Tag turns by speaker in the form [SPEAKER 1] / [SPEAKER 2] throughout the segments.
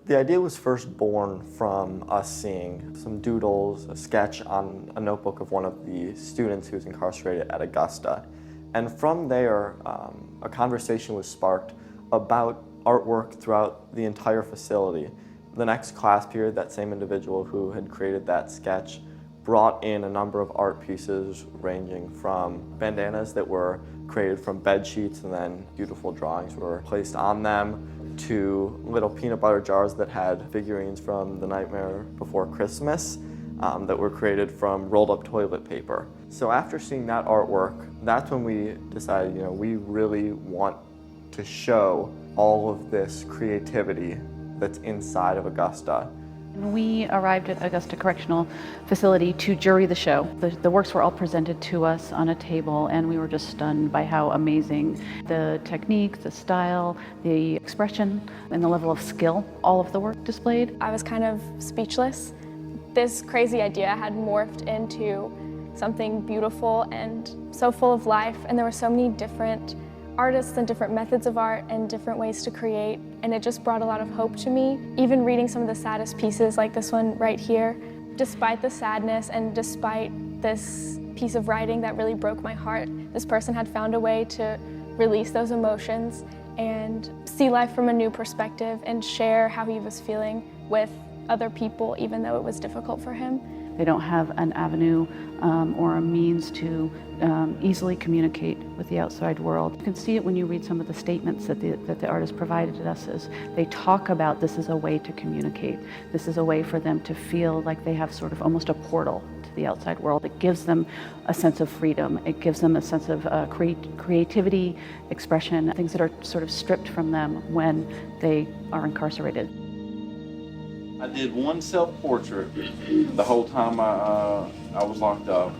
[SPEAKER 1] The idea was first born from us seeing some doodles, a sketch on a notebook of one of the students who was incarcerated at Augusta. And from there, a conversation was sparked about artwork throughout the entire facility. The next class period, that same individual who had created that sketch brought in a number of art pieces ranging from bandanas that were created from bed sheets and then beautiful drawings were placed on them, to little peanut butter jars that had figurines from The Nightmare Before Christmas that were created from rolled up toilet paper. So after seeing that artwork, that's when we decided, we really want to show all of this creativity that's inside of Augusta.
[SPEAKER 2] We arrived at Augusta Correctional Facility to jury the show. The works were all presented to us on a table, and we were just stunned by how amazing the technique, the style, the expression, and the level of skill all of the work displayed.
[SPEAKER 3] I was kind of speechless. This crazy idea had morphed into something beautiful and so full of life, and there were so many different artists and different methods of art and different ways to create, and it just brought a lot of hope to me. Even reading some of the saddest pieces like this one right here, despite the sadness and despite this piece of writing that really broke my heart, this person had found a way to release those emotions and see life from a new perspective and share how he was feeling with other people, even though it was difficult for him.
[SPEAKER 2] They don't have an avenue or a means to easily communicate with the outside world. You can see it when you read some of the statements that the artist provided us. As they talk about this as a way to communicate. This is a way for them to feel like they have sort of almost a portal to the outside world. It gives them a sense of freedom. It gives them a sense of creativity, expression, things that are sort of stripped from them when they are incarcerated.
[SPEAKER 4] I did one self-portrait the whole time I was locked up.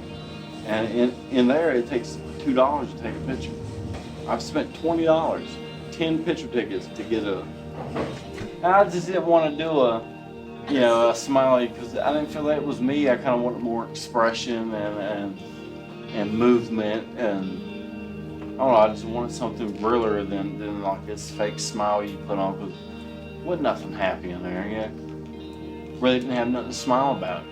[SPEAKER 4] And in there, it takes $2 to take a picture. I've spent $20, 10 picture tickets to get I just didn't want to do a smiley, because I didn't feel that it was me. I kind of wanted more expression and movement, and I don't know, I just wanted something realer than like this fake smile you put on, because wasn't nothing happy in there yet. Really didn't have nothing to smile about,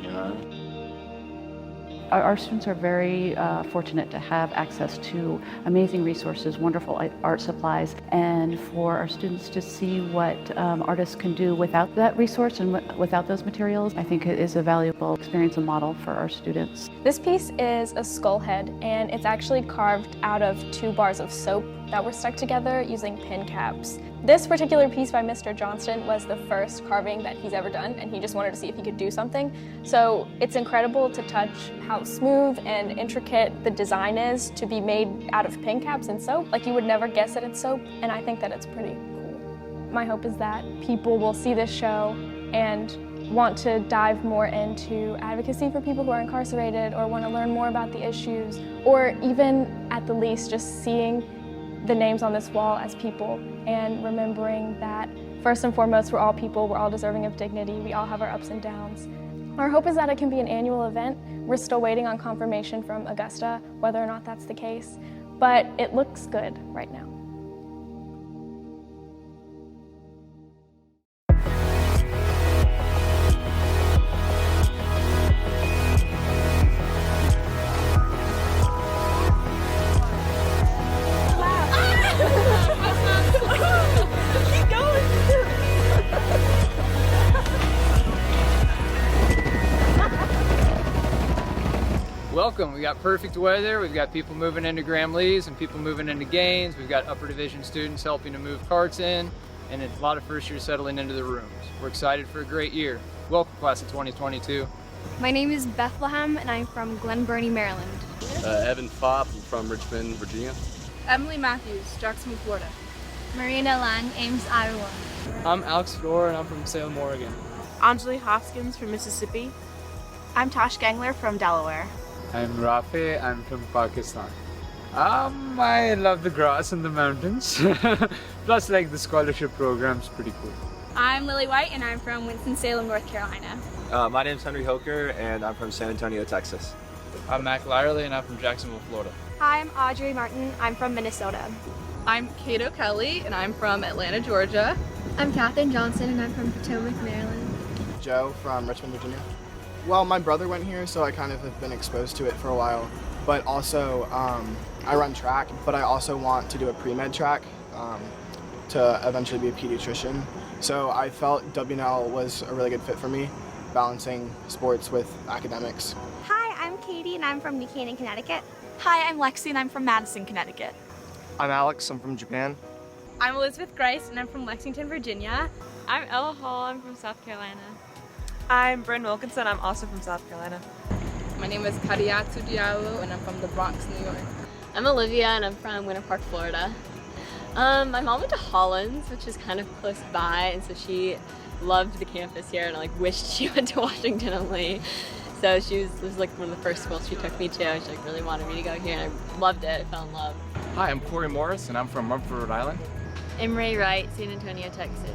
[SPEAKER 2] Our students are very fortunate to have access to amazing resources, wonderful art supplies, and for our students to see what artists can do without that resource and without those materials, I think it is a valuable experience and model for our students.
[SPEAKER 3] This piece is a skull head, and it's actually carved out of 2 bars of soap that were stuck together using pin caps. This particular piece by Mr. Johnston was the first carving that he's ever done, and he just wanted to see if he could do something. So it's incredible to touch how smooth and intricate the design is to be made out of pin caps and soap. Like, you would never guess that it's soap, and I think that it's pretty cool. My hope is that people will see this show and want to dive more into advocacy for people who are incarcerated, or want to learn more about the issues, or even at the least just seeing the names on this wall as people and remembering that first and foremost, we're all people, we're all deserving of dignity, we all have our ups and downs. Our hope is that it can be an annual event. We're still waiting on confirmation from Augusta whether or not that's the case, but it looks good right now.
[SPEAKER 5] Welcome. We got perfect weather. We've got people moving into Graham Lee's and people moving into Gaines. We've got upper division students helping to move carts in, and a lot of first years settling into the rooms. We're excited for a great year. Welcome, class of 2022.
[SPEAKER 6] My name is Bethlehem, and I'm from Glen Burnie, Maryland.
[SPEAKER 7] Evan Fopp, I'm from Richmond, Virginia.
[SPEAKER 8] Emily Matthews, Jacksonville, Florida.
[SPEAKER 6] Marina Lang, Ames, Iowa.
[SPEAKER 9] I'm Alex Fedor, and I'm from Salem, Oregon.
[SPEAKER 8] Anjali Hoskins from Mississippi. I'm Tosh Gangler from Delaware.
[SPEAKER 10] I'm Rafi, I'm from Pakistan. I love the grass and the mountains. Plus, like, the scholarship program's pretty cool.
[SPEAKER 11] I'm Lily White, and I'm from Winston-Salem, North Carolina.
[SPEAKER 12] My name's Henry Hoker, and I'm from San Antonio, Texas.
[SPEAKER 9] I'm Mac Lyerly, and I'm from Jacksonville, Florida.
[SPEAKER 6] Hi, I'm Audrey Martin. I'm from Minnesota.
[SPEAKER 8] I'm Kato Kelly, and I'm from Atlanta, Georgia.
[SPEAKER 6] I'm Katherine Johnson, and I'm from Potomac, Maryland.
[SPEAKER 13] Joe from Richmond, Virginia. Well, my brother went here, so I kind of have been exposed to it for a while. But also, I run track, but I also want to do a pre-med track to eventually be a pediatrician. So I felt WNL was a really good fit for me, balancing sports with academics.
[SPEAKER 6] Hi, I'm Katie, and I'm from New Canaan, Connecticut.
[SPEAKER 8] Hi, I'm Lexi, and I'm from Madison, Connecticut.
[SPEAKER 12] I'm Alex, I'm from Japan.
[SPEAKER 11] I'm Elizabeth Grice, and I'm from Lexington, Virginia.
[SPEAKER 14] I'm Ella Hall, I'm from South Carolina.
[SPEAKER 15] I'm Bryn Wilkinson, I'm also from South Carolina.
[SPEAKER 16] My name is Kadiatu Diallo, and I'm from the Bronx, New York.
[SPEAKER 14] I'm Olivia, and I'm from Winter Park, Florida. My mom went to Hollins, which is kind of close by, and so she loved the campus here and wished she went to Washington and Lee. So this was one of the first schools she took me to. She really wanted me to go here, and I loved it. I fell in love.
[SPEAKER 9] Hi, I'm Corey Morris, and I'm from Mumford, Rhode Island.
[SPEAKER 14] I'm Ray Wright, San Antonio, Texas.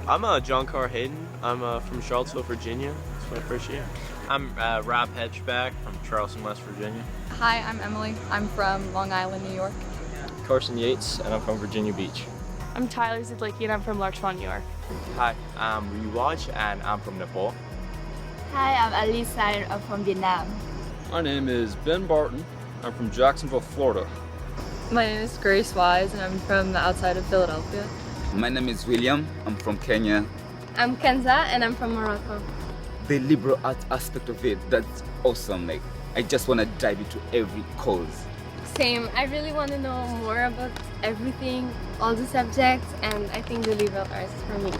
[SPEAKER 7] I'm John Carr Hayden. I'm from Charlottesville, Virginia. It's my first year. I'm Rob Hedgeback from Charleston, West Virginia.
[SPEAKER 11] Hi, I'm Emily. I'm from Long Island, New York.
[SPEAKER 9] Carson Yates, and I'm from Virginia Beach.
[SPEAKER 11] I'm Tyler Zidlicki, and I'm from Larchmont, New York.
[SPEAKER 9] Hi, I'm Rewatch, and I'm from Nepal.
[SPEAKER 6] Hi, I'm Alisa, I'm from Vietnam.
[SPEAKER 17] My name is Ben Barton. I'm from Jacksonville, Florida.
[SPEAKER 18] My name is Grace Wise, and I'm from the outside of Philadelphia.
[SPEAKER 19] My name is William. I'm from Kenya.
[SPEAKER 6] I'm Kenza, and I'm from Morocco.
[SPEAKER 19] The liberal arts aspect of it, that's awesome. I just want to dive into every cause.
[SPEAKER 6] Same. I really want to know more about everything, all the subjects, and I think the liberal arts is for me.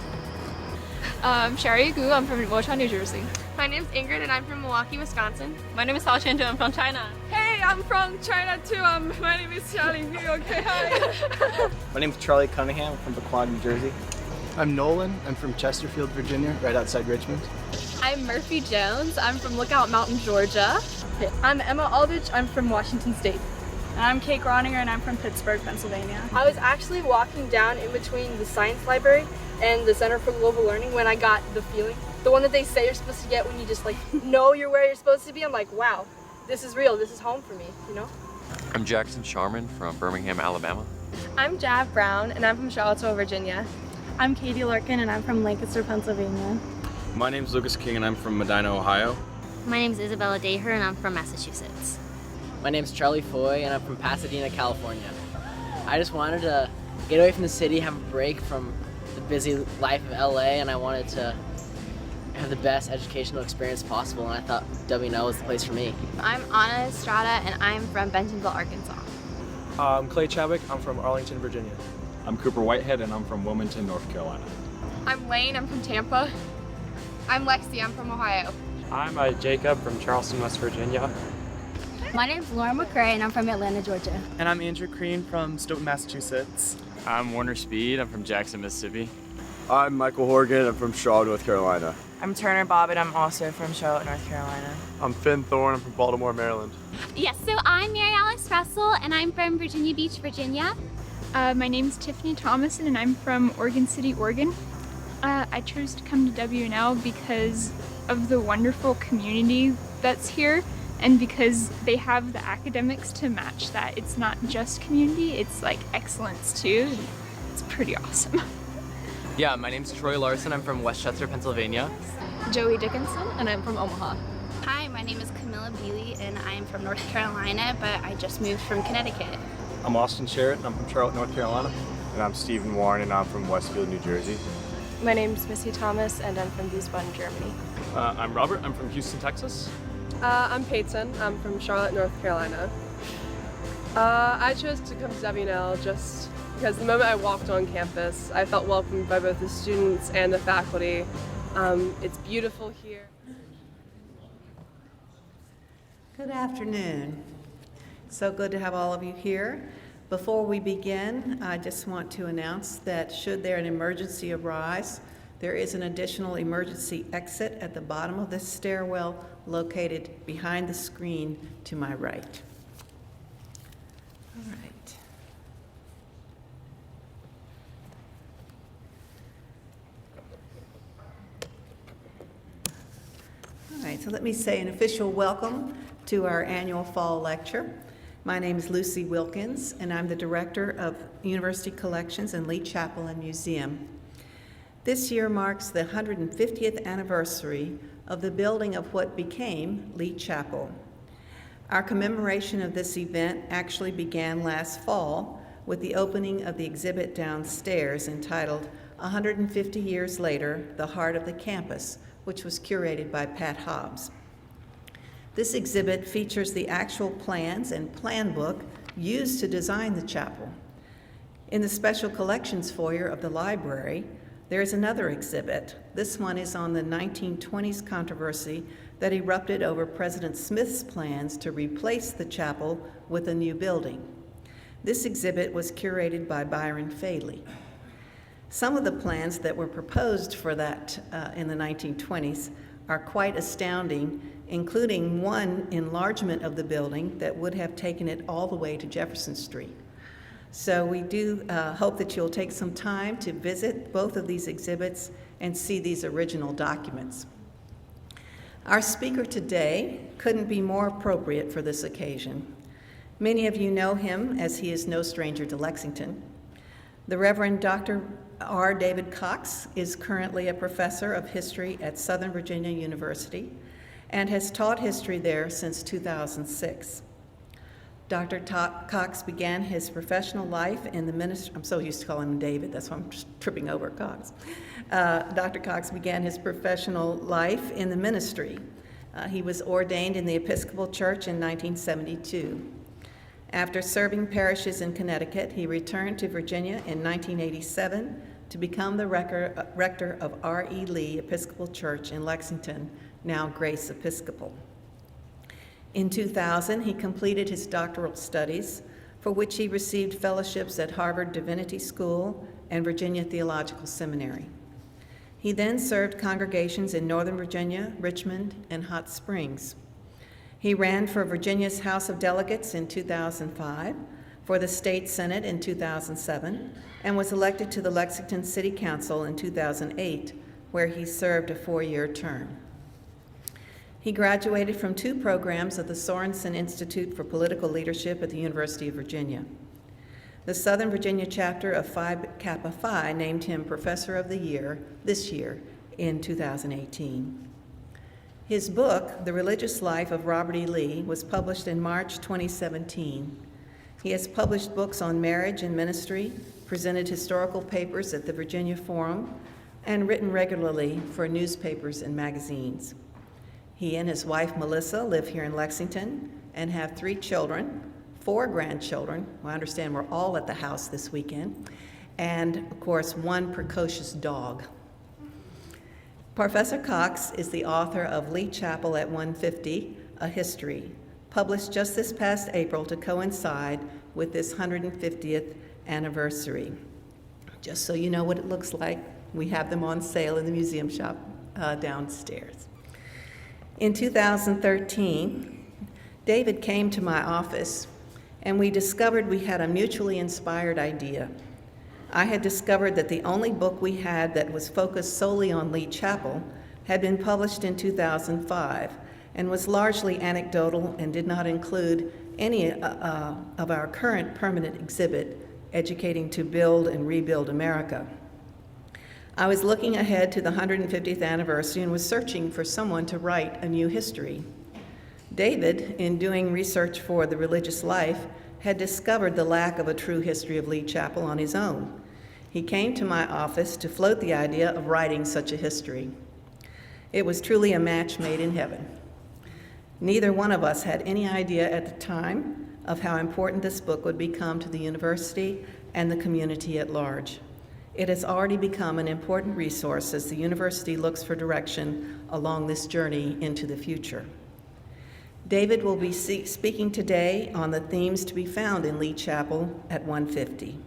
[SPEAKER 11] I'm Sherry Gu. I'm from Wochon, New Jersey.
[SPEAKER 8] My name's Ingrid, and I'm from Milwaukee, Wisconsin.
[SPEAKER 14] My name is Sao Chintu. I'm from China.
[SPEAKER 11] Hey, I'm from China too. My name is Xiaoling Hu. Okay, hi.
[SPEAKER 12] My name's Charlie Cunningham. I'm from Pequod, New Jersey.
[SPEAKER 13] I'm Nolan. I'm from Chesterfield, Virginia, right outside Richmond.
[SPEAKER 11] I'm Murphy Jones. I'm from Lookout Mountain, Georgia. I'm Emma Aldrich. I'm from Washington State.
[SPEAKER 8] And I'm Kate Groninger, and I'm from Pittsburgh, Pennsylvania.
[SPEAKER 20] I was actually walking down in between the Science Library and the Center for Global Learning when I got the feeling. The one that they say you're supposed to get when you just know you're where you're supposed to be. I'm like, wow, this is real. This is home for me, you know?
[SPEAKER 21] I'm Jackson Sharman from Birmingham, Alabama.
[SPEAKER 22] I'm Jav Brown, and I'm from Charlottesville, Virginia.
[SPEAKER 23] I'm Katie Larkin, and I'm from Lancaster, Pennsylvania.
[SPEAKER 24] My name's Lucas King, and I'm from Medina, Ohio.
[SPEAKER 25] My name's Isabella Daher, and I'm from Massachusetts.
[SPEAKER 26] My name's Charlie Foy, and I'm from Pasadena, California. I just wanted to get away from the city, have a break from the busy life of LA, and I wanted to have the best educational experience possible, and I thought WNL was the place for me.
[SPEAKER 27] I'm Anna Estrada, and I'm from Bentonville, Arkansas.
[SPEAKER 28] I'm Clay Chadwick. I'm from Arlington, Virginia.
[SPEAKER 29] I'm Cooper Whitehead, and I'm from Wilmington, North Carolina.
[SPEAKER 30] I'm Lane. I'm from Tampa.
[SPEAKER 31] I'm Lexi. I'm from Ohio.
[SPEAKER 32] I'm Jacob from Charleston, West Virginia.
[SPEAKER 33] My name's Lauren McCrae, and I'm from Atlanta, Georgia.
[SPEAKER 34] And I'm Andrew Crean from Stoughton, Massachusetts.
[SPEAKER 35] I'm Warner Speed. I'm from Jackson, Mississippi.
[SPEAKER 36] I'm Michael Horgan. I'm from Charlotte, North Carolina.
[SPEAKER 37] I'm Turner Bobbitt. I'm also from Charlotte, North Carolina.
[SPEAKER 38] I'm Finn Thorne. I'm from Baltimore, Maryland.
[SPEAKER 39] Yes, so I'm Mary Alice Russell, and I'm from Virginia Beach, Virginia.
[SPEAKER 40] My name's Tiffany Thomason, and I'm from Oregon City, Oregon. I chose to come to WNL because of the wonderful community that's here, and because they have the academics to match that. It's not just community, it's like excellence too. It's pretty awesome.
[SPEAKER 41] Yeah, my name's Troy Larson. I'm from Westchester, Pennsylvania.
[SPEAKER 42] Joey Dickinson, and I'm from Omaha.
[SPEAKER 43] Hi, my name is Camilla Bealey, and I am from North Carolina, but I just moved from Connecticut.
[SPEAKER 44] I'm Austin Sherritt, and I'm from Charlotte, North Carolina.
[SPEAKER 45] And I'm Stephen Warren, and I'm from Westfield, New Jersey.
[SPEAKER 46] My name's Missy Thomas, and I'm from Wiesbaden, Germany.
[SPEAKER 47] I'm Robert. I'm from Houston, Texas.
[SPEAKER 48] I'm Peyton. I'm from Charlotte, North Carolina. I chose to come to WNL just because the moment I walked on campus, I felt welcomed by both the students and the faculty. It's beautiful here.
[SPEAKER 49] Good afternoon. So good to have all of you here. Before we begin, I just want to announce that should there an emergency arise, there is an additional emergency exit at the bottom of this stairwell located behind the screen to my right. All right. All right, so let me say an official welcome to our annual fall lecture. My name is Lucy Wilkins, and I'm the Director of University Collections and Lee Chapel and Museum. This year marks the 150th anniversary of the building of what became Lee Chapel. Our commemoration of this event actually began last fall with the opening of the exhibit downstairs entitled 150 Years Later, The Heart of the Campus, which was curated by Pat Hobbs. This exhibit features the actual plans and plan book used to design the chapel. In the special collections foyer of the library, there is another exhibit. This one is on the 1920s controversy that erupted over President Smith's plans to replace the chapel with a new building. This exhibit was curated by Byron Faley. Some of the plans that were proposed for that in the 1920s are quite astounding, including one enlargement of the building that would have taken it all the way to Jefferson Street. So we do hope that you'll take some time to visit both of these exhibits and see these original documents. Our speaker today couldn't be more appropriate for this occasion. Many of you know him as he is no stranger to Lexington. The Reverend Dr. R. David Cox is currently a professor of history at Southern Virginia University and has taught history there since 2006. Dr. Cox began his professional life in the ministry. I'm so used to calling him David, that's why I'm just tripping over Cox. Dr. Cox began his professional life in the ministry. He was ordained in the Episcopal Church in 1972. After serving parishes in Connecticut, he returned to Virginia in 1987 to become the rector of R.E. Lee Episcopal Church in Lexington, now Grace Episcopal. In 2000, he completed his doctoral studies, for which he received fellowships at Harvard Divinity School and Virginia Theological Seminary. He then served congregations in Northern Virginia, Richmond, and Hot Springs. He ran for Virginia's House of Delegates in 2005, for the State Senate in 2007, and was elected to the Lexington City Council in 2008, where he served a 4-year term. He graduated from 2 programs of the Sorensen Institute for Political Leadership at the University of Virginia. The Southern Virginia chapter of Phi Kappa Phi named him Professor of the Year this year in 2018. His book, The Religious Life of Robert E. Lee, was published in March 2017. He has published books on marriage and ministry, presented historical papers at the Virginia Forum, and written regularly for newspapers and magazines. He and his wife, Melissa, live here in Lexington and have 3 children, 4 grandchildren. Well, I understand we're all at the house this weekend, and of course, 1 precocious dog. Professor Cox is the author of Lee Chapel at 150, A History, published just this past April to coincide with this 150th anniversary. Just so you know what it looks like, we have them on sale in the museum shop downstairs. In 2013, David came to my office and we discovered we had a mutually inspired idea. I had discovered that the only book we had that was focused solely on Lee Chapel had been published in 2005 and was largely anecdotal and did not include any of our current permanent exhibit, Educating to Build and Rebuild America. I was looking ahead to the 150th anniversary and was searching for someone to write a new history. David, in doing research for The Religious Life, had discovered the lack of a true history of Lee Chapel on his own. He came to my office to float the idea of writing such a history. It was truly a match made in heaven. Neither one of us had any idea at the time of how important this book would become to the university and the community at large. It has already become an important resource as the university looks for direction along this journey into the future. David will be speaking today on the themes to be found in Lee Chapel at 150.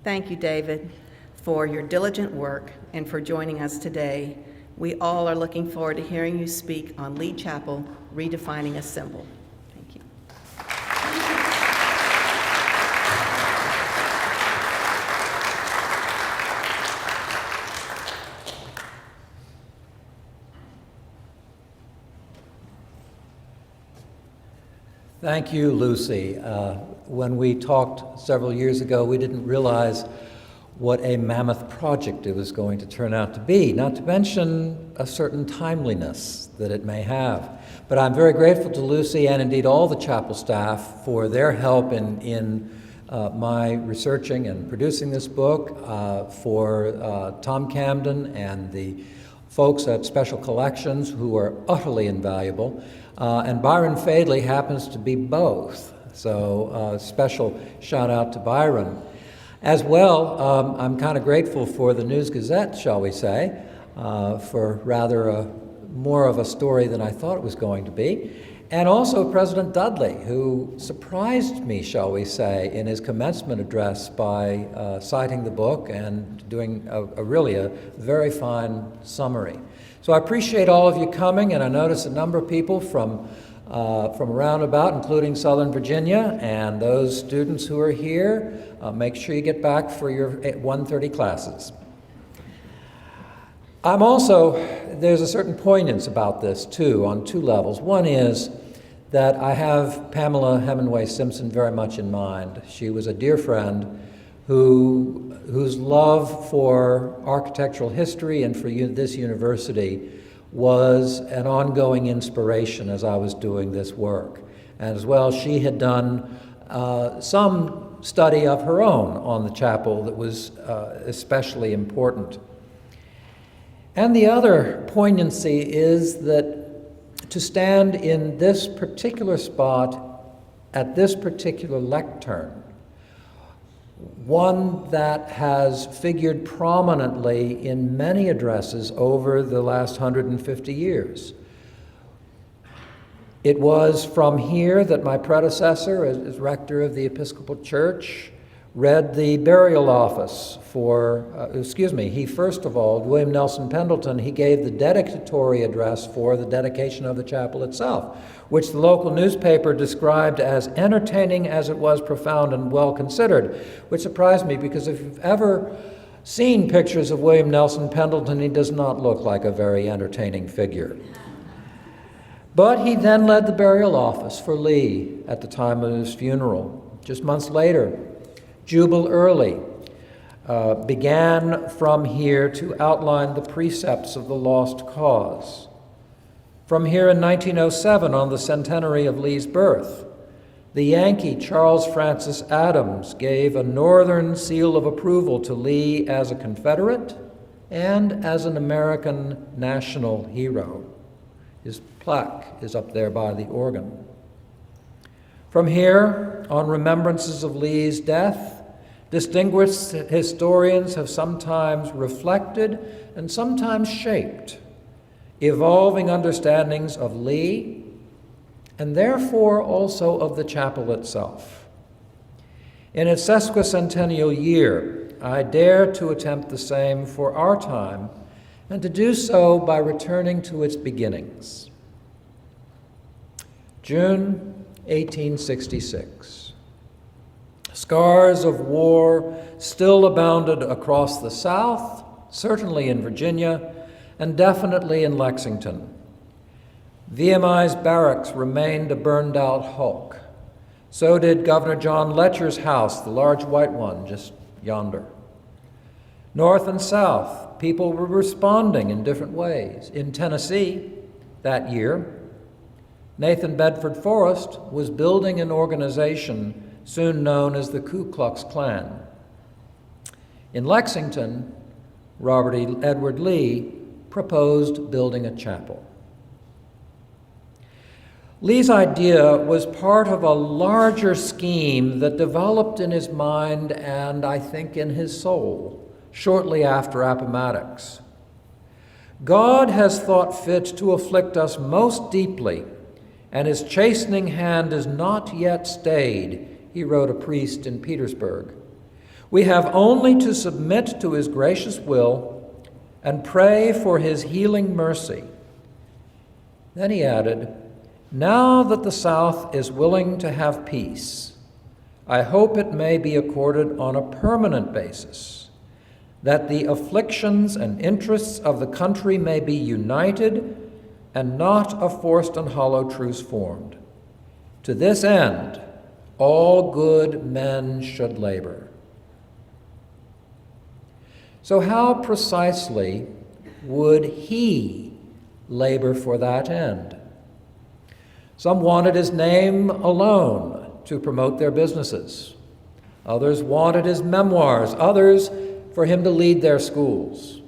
[SPEAKER 49] Thank you, David, for your diligent work and for joining us today. We all are looking forward to hearing you speak on Lee Chapel, Redefining a Symbol. Thank you.
[SPEAKER 1] Thank you, Lucy. When we talked several years ago, we didn't realize what a mammoth project it was going to turn out to be, not to mention a certain timeliness that it may have. But I'm very grateful to Lucy and indeed all the chapel staff for their help in my researching and producing this book, for Tom Camden and the folks at Special Collections who are utterly invaluable, and Byron Fadley happens to be both. So special shout out to Byron. As well, I'm kind of grateful for the News-Gazette, shall we say, for rather more of a story than I thought it was going to be. And also President Dudley, who surprised me, shall we say, in his commencement address by citing the book and doing really a very fine summary. So I appreciate all of you coming, and I notice a number of people from around about, including Southern Virginia, and those students who are here, make sure you get back for your 1:30 classes. There's a certain poignance about this too, on two levels. One is that I have Pamela Hemingway Simpson very much in mind. She was a dear friend whose love for architectural history and for this university was an ongoing inspiration as I was doing this work. And as well, she had done some study of her own on the chapel that was especially important. And the other poignancy is that to stand in this particular spot at this particular lectern, one that has figured prominently in many addresses over the last 150 years. It was from here that my predecessor, as rector of the Episcopal Church, read the burial office he first of all, William Nelson Pendleton, he gave the dedicatory address for the dedication of the chapel itself, which the local newspaper described as entertaining as it was profound and well considered, which surprised me because if you've ever seen pictures of William Nelson Pendleton, he does not look like a very entertaining figure. But he then led the burial office for Lee at the time of his funeral. Just months later, Jubal Early began from here to outline the precepts of the lost cause. From here in 1907, on the centenary of Lee's birth, the Yankee Charles Francis Adams gave a Northern seal of approval to Lee as a Confederate and as an American national hero. His plaque is up there by the organ. From here, on remembrances of Lee's death, distinguished historians have sometimes reflected and sometimes shaped evolving understandings of Lee and therefore also of the chapel itself. In its sesquicentennial year, I dare to attempt the same for our time and to do so by returning to its beginnings. June 1866. Scars of war still abounded across the South, certainly in Virginia, and definitely in Lexington. VMI's barracks remained a burned-out hulk. So did Governor John Letcher's house, the large white one just yonder. North and South, people were responding in different ways. In Tennessee, that year, Nathan Bedford Forrest was building an organization soon known as the Ku Klux Klan. In Lexington, Robert Edward Lee proposed building a chapel. Lee's idea was part of a larger scheme that developed in his mind and I think in his soul shortly after Appomattox. God has thought fit to afflict us most deeply, and his chastening hand is not yet stayed, he wrote a priest in Petersburg. We have only to submit to his gracious will and pray for his healing mercy. Then he added, now that the South is willing to have peace, I hope it may be accorded on a permanent basis, that the afflictions and interests of the country may be united and not a forced and hollow truce formed. To this end, all good men should labor. So how precisely would he labor for that end? Some wanted his name alone to promote their businesses. Others wanted his memoirs, others for him to lead their schools.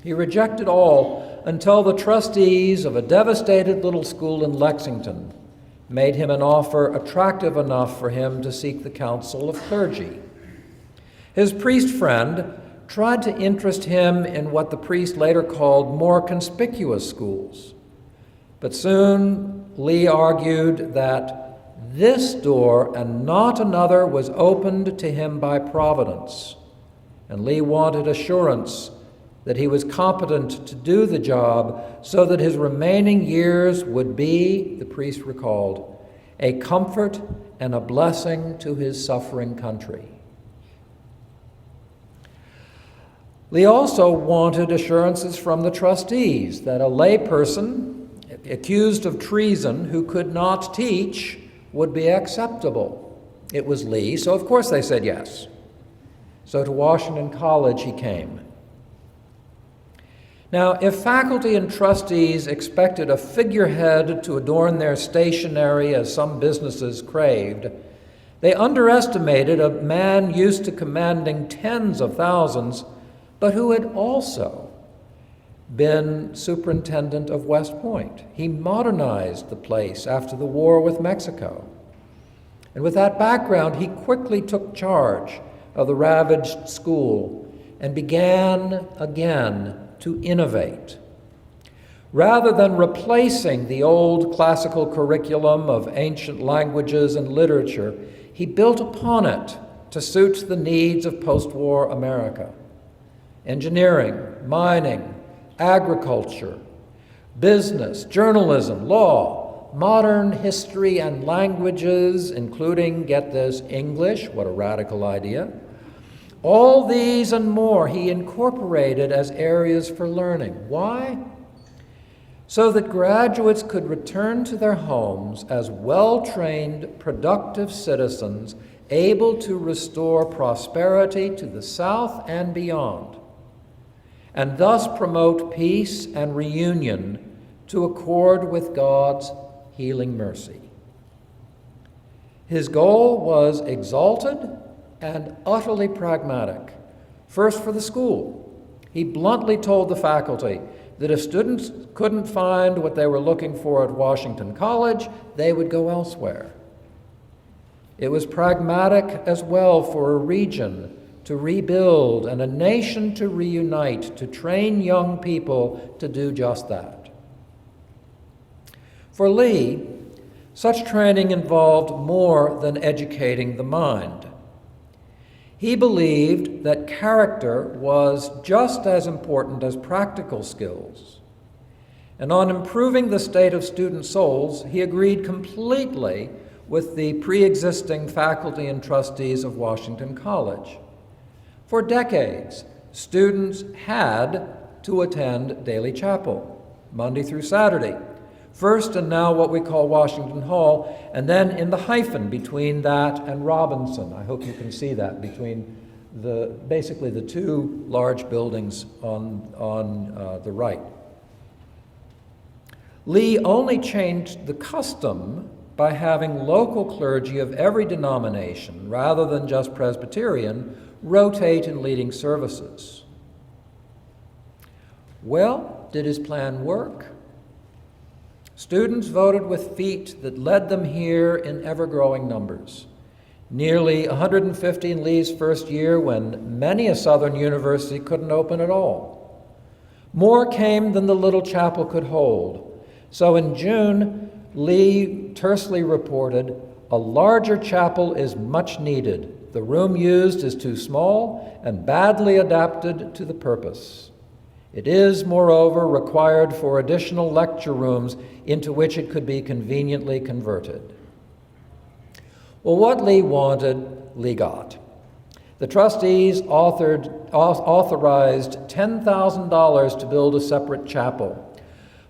[SPEAKER 1] He rejected all until the trustees of a devastated little school in Lexington made him an offer attractive enough for him to seek the counsel of clergy. His priest friend tried to interest him in what the priest later called more conspicuous schools. But soon Lee argued that this door and not another was opened to him by providence, and Lee wanted assurance that he was competent to do the job so that his remaining years would be, the priest recalled, a comfort and a blessing to his suffering country. Lee also wanted assurances from the trustees that a layperson accused of treason who could not teach would be acceptable. It was Lee, so of course they said yes. So to Washington College he came. Now, if faculty and trustees expected a figurehead to adorn their stationery as some businesses craved, they underestimated a man used to commanding tens of thousands, but who had also been superintendent of West Point. He modernized the place after the war with Mexico. And with that background, he quickly took charge of the ravaged school and began again to innovate. Rather than replacing the old classical curriculum of ancient languages and literature, he built upon it to suit the needs of post-war America. Engineering, mining, agriculture, business, journalism, law, modern history and languages, including, get this, English, what a radical idea. All these and more he incorporated as areas for learning. Why? So that graduates could return to their homes as well-trained, productive citizens able to restore prosperity to the South and beyond, and thus promote peace and reunion to accord with God's healing mercy. His goal was exalted and utterly pragmatic. First, for the school, he bluntly told the faculty that if students couldn't find what they were looking for at Washington College, they would go elsewhere. It was pragmatic as well for a region to rebuild and a nation to reunite, to train young people to do just that. For Lee, such training involved more than educating the mind. He believed that character was just as important as practical skills. And on improving the state of student souls, he agreed completely with the pre-existing faculty and trustees of Washington College. For decades, students had to attend daily chapel, Monday through Saturday, first and now what we call Washington Hall, and then in the hyphen between that and Robinson. I hope you can see that, between basically the two large buildings on the right. Lee only changed the custom by having local clergy of every denomination, rather than just Presbyterian, rotate in leading services. Well, did his plan work? Students voted with feet that led them here in ever-growing numbers. Nearly 150 in Lee's first year, when many a Southern university couldn't open at all. More came than the little chapel could hold. So in June, Lee tersely reported, "A larger chapel is much needed. The room used is too small and badly adapted to the purpose. It is, moreover, required for additional lecture rooms into which it could be conveniently converted." Well, what Lee wanted, Lee got. The trustees authorized $10,000 to build a separate chapel.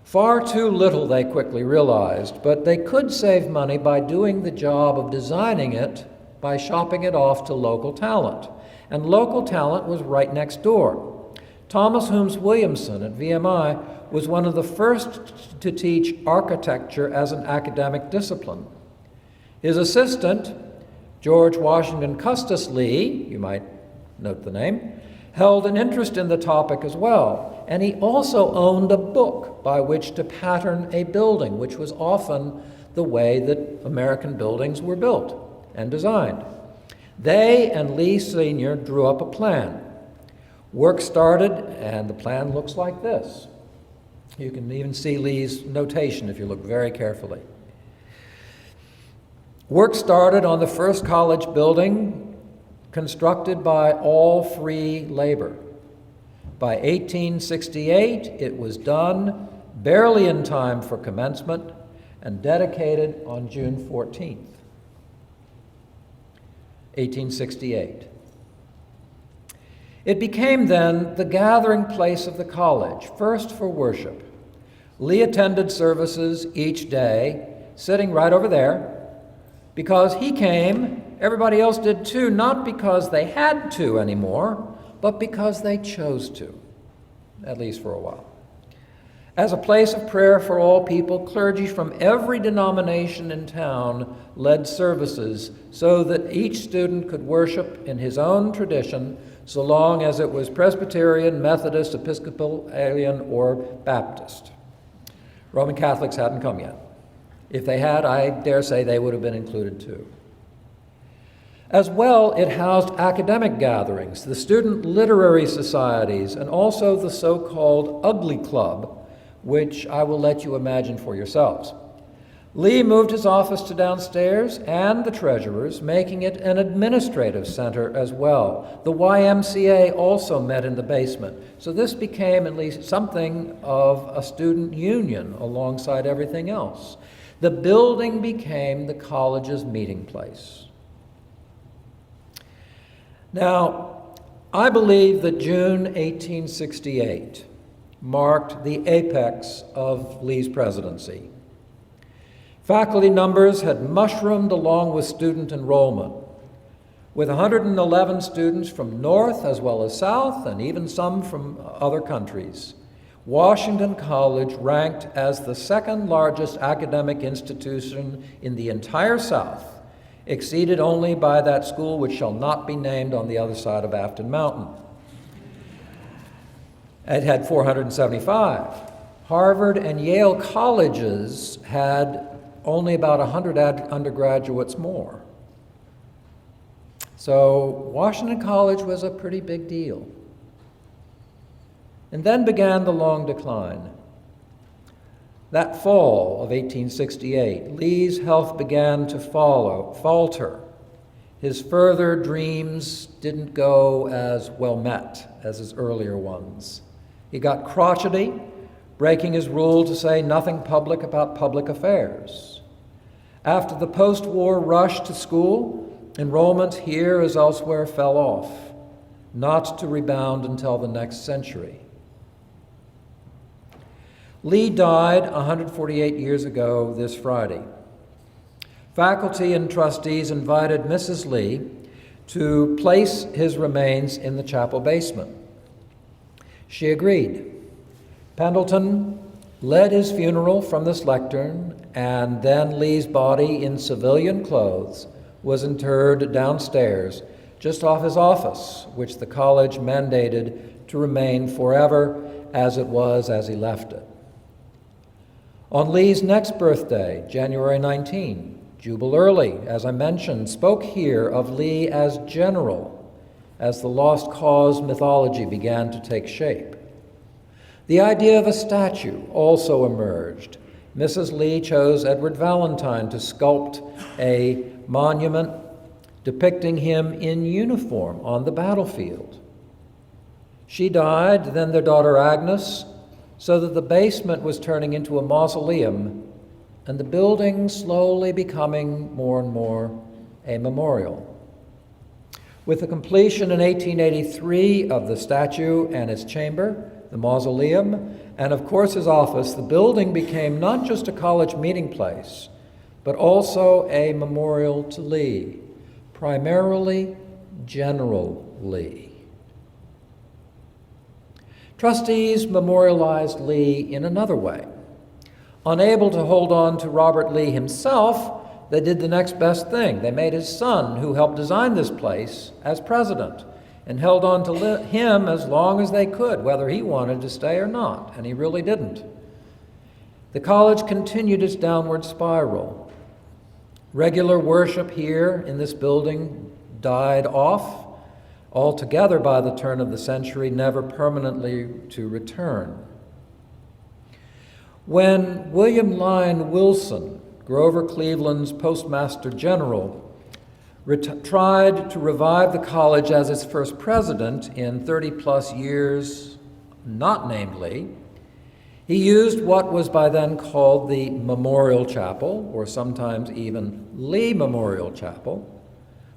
[SPEAKER 1] Far too little, they quickly realized, but they could save money by doing the job of designing it by shopping it off to local talent. And local talent was right next door. Thomas Holmes Williamson at VMI was one of the first to teach architecture as an academic discipline. His assistant, George Washington Custis Lee, you might note the name, held an interest in the topic as well, and he also owned a book by which to pattern a building, which was often the way that American buildings were built and designed. They and Lee Sr. drew up a plan. Work started, and the plan looks like this. You can even see Lee's notation if you look very carefully. Work started on the first college building, constructed by all free labor. By 1868, it was done, barely in time for commencement, and dedicated on June 14th, 1868. It became then the gathering place of the college, first for worship. Lee attended services each day, sitting right over there, because he came, everybody else did too, not because they had to anymore, but because they chose to, at least for a while. As a place of prayer for all people, clergy from every denomination in town led services so that each student could worship in his own tradition, so long as it was Presbyterian, Methodist, Episcopalian, or Baptist. Roman Catholics hadn't come yet. If they had, I dare say they would have been included too. As well, it housed academic gatherings, the student literary societies, and also the so-called Ugly Club, which I will let you imagine for yourselves. Lee moved his office to downstairs and the treasurer's, making it an administrative center as well. The YMCA also met in the basement, so this became at least something of a student union alongside everything else. The building became the college's meeting place. Now, I believe that June 1868 marked the apex of Lee's presidency. Faculty numbers had mushroomed along with student enrollment, with 111 students from North as well as South, and even some from other countries. Washington College ranked as the second largest academic institution in the entire South, exceeded only by that school which shall not be named on the other side of Afton Mountain. It had 475. Harvard and Yale colleges had only about 100 undergraduates more. So Washington College was a pretty big deal. And then began the long decline. That fall of 1868, Lee's health began to falter. His further dreams didn't go as well met as his earlier ones. He got crotchety, breaking his rule to say nothing public about public affairs. After the post-war rush to school, enrollment here as elsewhere fell off, not to rebound until the next century. Lee died 148 years ago this Friday. Faculty and trustees invited Mrs. Lee to place his remains in the chapel basement. She agreed. Pendleton led his funeral from this lectern, and then Lee's body in civilian clothes was interred downstairs, just off his office, which the college mandated to remain forever as it was as he left it. On Lee's next birthday, January 19, Jubal Early, as I mentioned, spoke here of Lee as general, as the lost cause mythology began to take shape. The idea of a statue also emerged. Mrs. Lee chose Edward Valentine to sculpt a monument depicting him in uniform on the battlefield. She died, then their daughter Agnes, so that the basement was turning into a mausoleum and the building slowly becoming more and more a memorial. With the completion in 1883 of the statue and its chamber, the mausoleum, and of course his office, the building became not just a college meeting place, but also a memorial to Lee, primarily General Lee. Trustees memorialized Lee in another way. Unable to hold on to Robert Lee himself, they did the next best thing. They made his son, who helped design this place, as president, and held on to him as long as they could, whether he wanted to stay or not, and he really didn't. The college continued its downward spiral. Regular worship here in this building died off altogether by the turn of the century, never permanently to return. When William Lyon Wilson, Grover Cleveland's Postmaster General, tried to revive the college as its first president in 30-plus years, not named Lee, he used what was by then called the Memorial Chapel, or sometimes even Lee Memorial Chapel,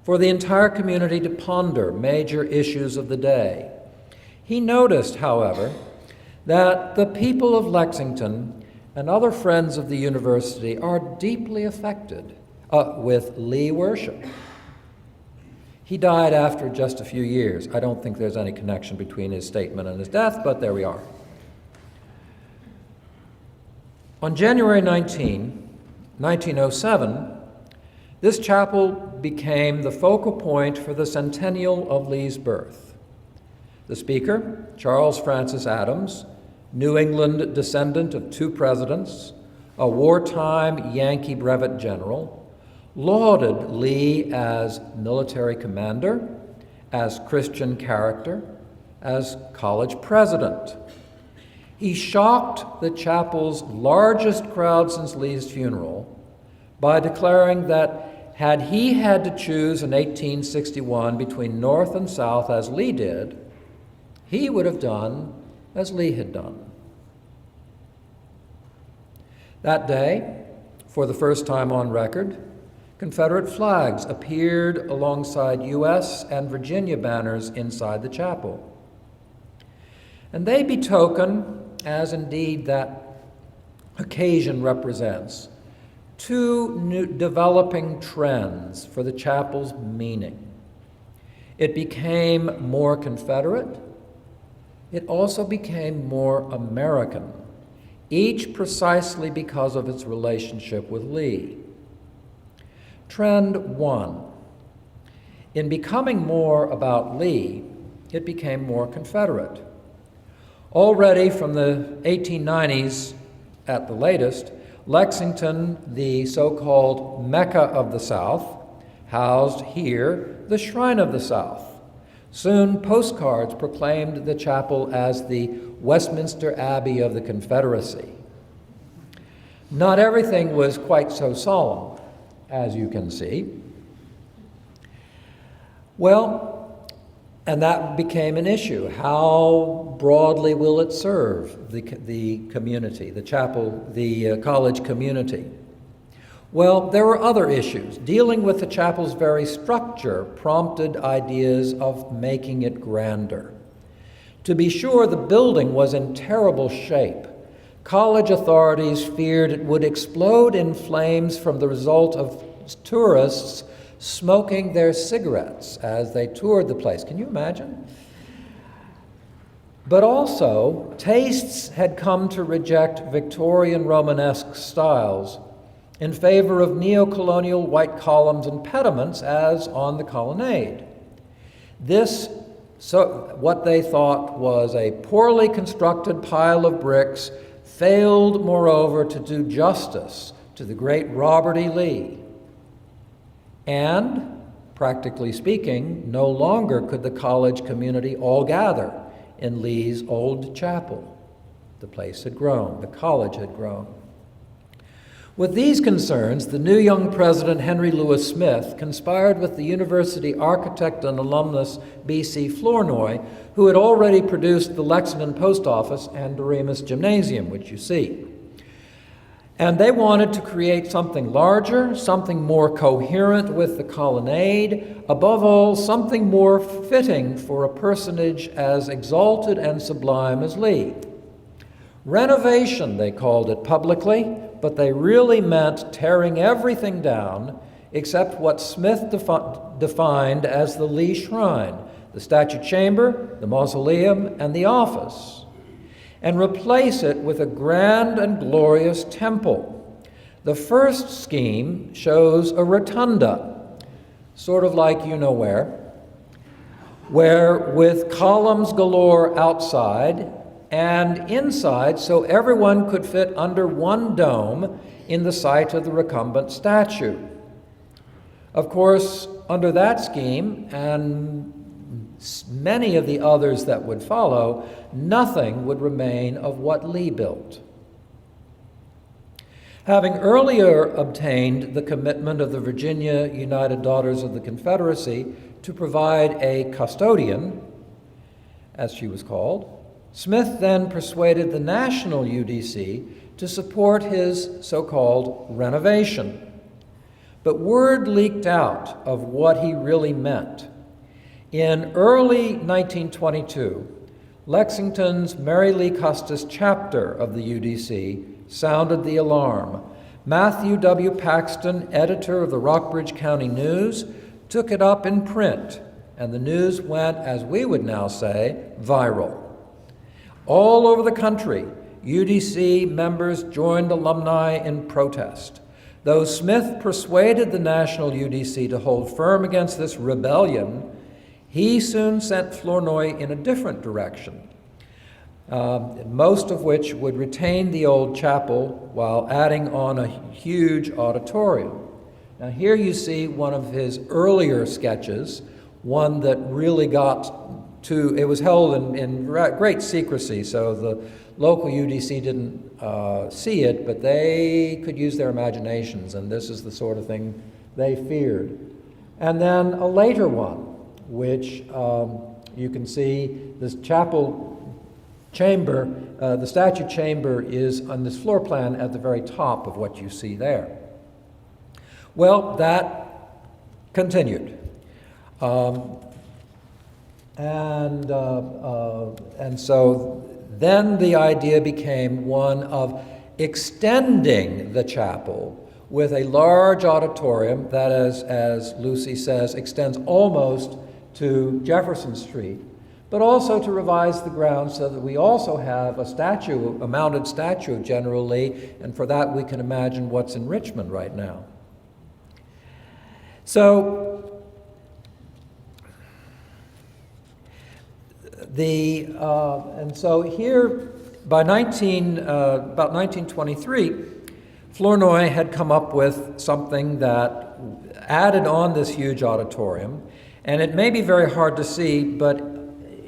[SPEAKER 1] for the entire community to ponder major issues of the day. He noticed, however, that the people of Lexington and other friends of the university are deeply affected with Lee worship. He died after just a few years. I don't think there's any connection between his statement and his death, but there we are. On January 1907, this chapel became the focal point for the centennial of Lee's birth. The speaker, Charles Francis Adams, New England descendant of 2 presidents, a wartime Yankee brevet general, lauded Lee as military commander, as Christian character, as college president. He shocked the chapel's largest crowd since Lee's funeral by declaring that had he had to choose in 1861 between North and South as Lee did, he would have done as Lee had done. That day, for the first time on record, Confederate flags appeared alongside U.S. and Virginia banners inside the chapel. And they betoken, as indeed that occasion represents, 2 new developing trends for the chapel's meaning. It became more Confederate. It also became more American, each precisely because of its relationship with Lee. Trend 1. In becoming more about Lee, it became more Confederate. Already from the 1890s, at the latest, Lexington, the so-called Mecca of the South, housed here the Shrine of the South. Soon, postcards proclaimed the chapel as the Westminster Abbey of the Confederacy. Not everything was quite so solemn, as you can see. Well, and that became an issue. How broadly will it serve the community, the chapel, the college community? Well, there were other issues. Dealing with the chapel's very structure prompted ideas of making it grander. To be sure, the building was in terrible shape. College authorities feared it would explode in flames from the result of tourists smoking their cigarettes as they toured the place. Can you imagine? But also, tastes had come to reject Victorian Romanesque styles in favor of neo-colonial white columns and pediments as on the colonnade. This, what they thought was a poorly constructed pile of bricks, failed, moreover, to do justice to the great Robert E. Lee. And, practically speaking, no longer could the college community all gather in Lee's old chapel. The place had grown, the college had grown. With these concerns, the new young president, Henry Louis Smith, conspired with the university architect and alumnus B.C. Flournoy, who had already produced the Lexington Post Office and Doremus Gymnasium, which you see. And they wanted to create something larger, something more coherent with the colonnade, above all, something more fitting for a personage as exalted and sublime as Lee. Renovation, they called it publicly, but they really meant tearing everything down except what Smith defined as the Lee Shrine, the statue chamber, the mausoleum, and the office. and replace it with a grand and glorious temple. The first scheme shows a rotunda, sort of like you know where with columns galore outside and inside, so everyone could fit under one dome in the sight of the recumbent statue. Of course, under that scheme, and many of the others that would follow, nothing would remain of what Lee built. Having earlier obtained the commitment of the Virginia United Daughters of the Confederacy to provide a custodian, as she was called, Smith then persuaded the national UDC to support his so-called renovation. But word leaked out of what he really meant. In early 1922, Lexington's Mary Lee Custis chapter of the UDC sounded the alarm. Matthew W. Paxton, editor of the Rockbridge County News, took it up in print, and the news went, as we would now say, viral. All over the country, UDC members joined alumni in protest. Though Smith persuaded the national UDC to hold firm against this rebellion, he soon sent Flournoy in a different direction, most of which would retain the old chapel while adding on a huge auditorium. Now here you see one of his earlier sketches, one that really got to, it was held in great secrecy, so the local UDC didn't see it, but they could use their imaginations, and this is the sort of thing they feared. And then a later one, which you can see this chapel chamber, the statue chamber is on this floor plan at the very top of what you see there. Well, that continued. And so then the idea became one of extending the chapel with a large auditorium that, as Lucy says, extends almost to Jefferson Street, but also to revise the grounds so that we also have a mounted statue of General Lee, and for that we can imagine what's in Richmond right now. So so here by about 1923, Flournoy had come up with something that added on this huge auditorium, and it may be very hard to see, but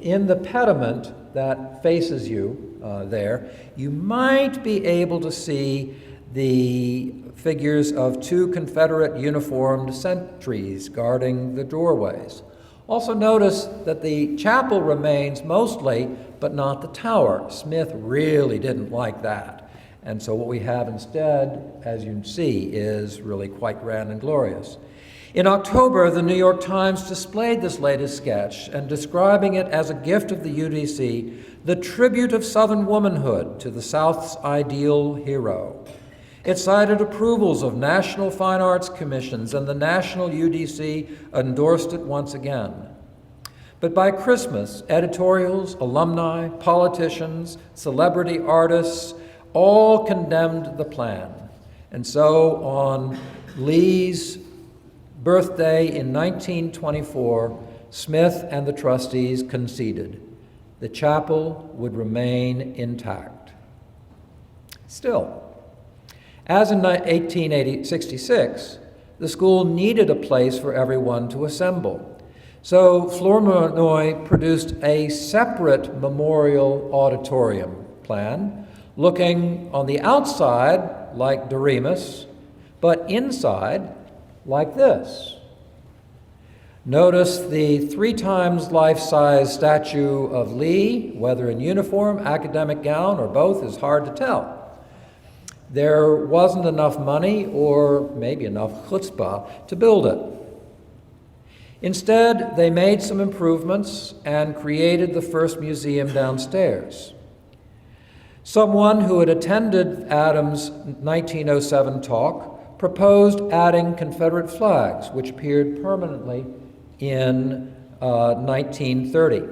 [SPEAKER 1] in the pediment that faces you there, you might be able to see the figures of two Confederate uniformed sentries guarding the doorways. Also notice that the chapel remains mostly, but not the tower. Smith really didn't like that. And so what we have instead, as you see, is really quite grand and glorious. In October, the New York Times displayed this latest sketch and describing it as a gift of the UDC, the tribute of Southern womanhood to the South's ideal hero. It cited approvals of National Fine Arts Commissions, and the National UDC endorsed it once again. But by Christmas, editorials, alumni, politicians, celebrity artists all condemned the plan. And so on Lee's birthday in 1924, Smith and the trustees conceded. The chapel would remain intact. Still, as in 1866, the school needed a place for everyone to assemble. So Flournoy produced a separate Memorial Auditorium plan, looking on the outside like Doremus, but inside like this. Notice the 3 times life-size statue of Lee, whether in uniform, academic gown, or both is hard to tell. There wasn't enough money, or maybe enough chutzpah, to build it. Instead, they made some improvements and created the first museum downstairs. Someone who had attended Adams' 1907 talk proposed adding Confederate flags, which appeared permanently in 1930.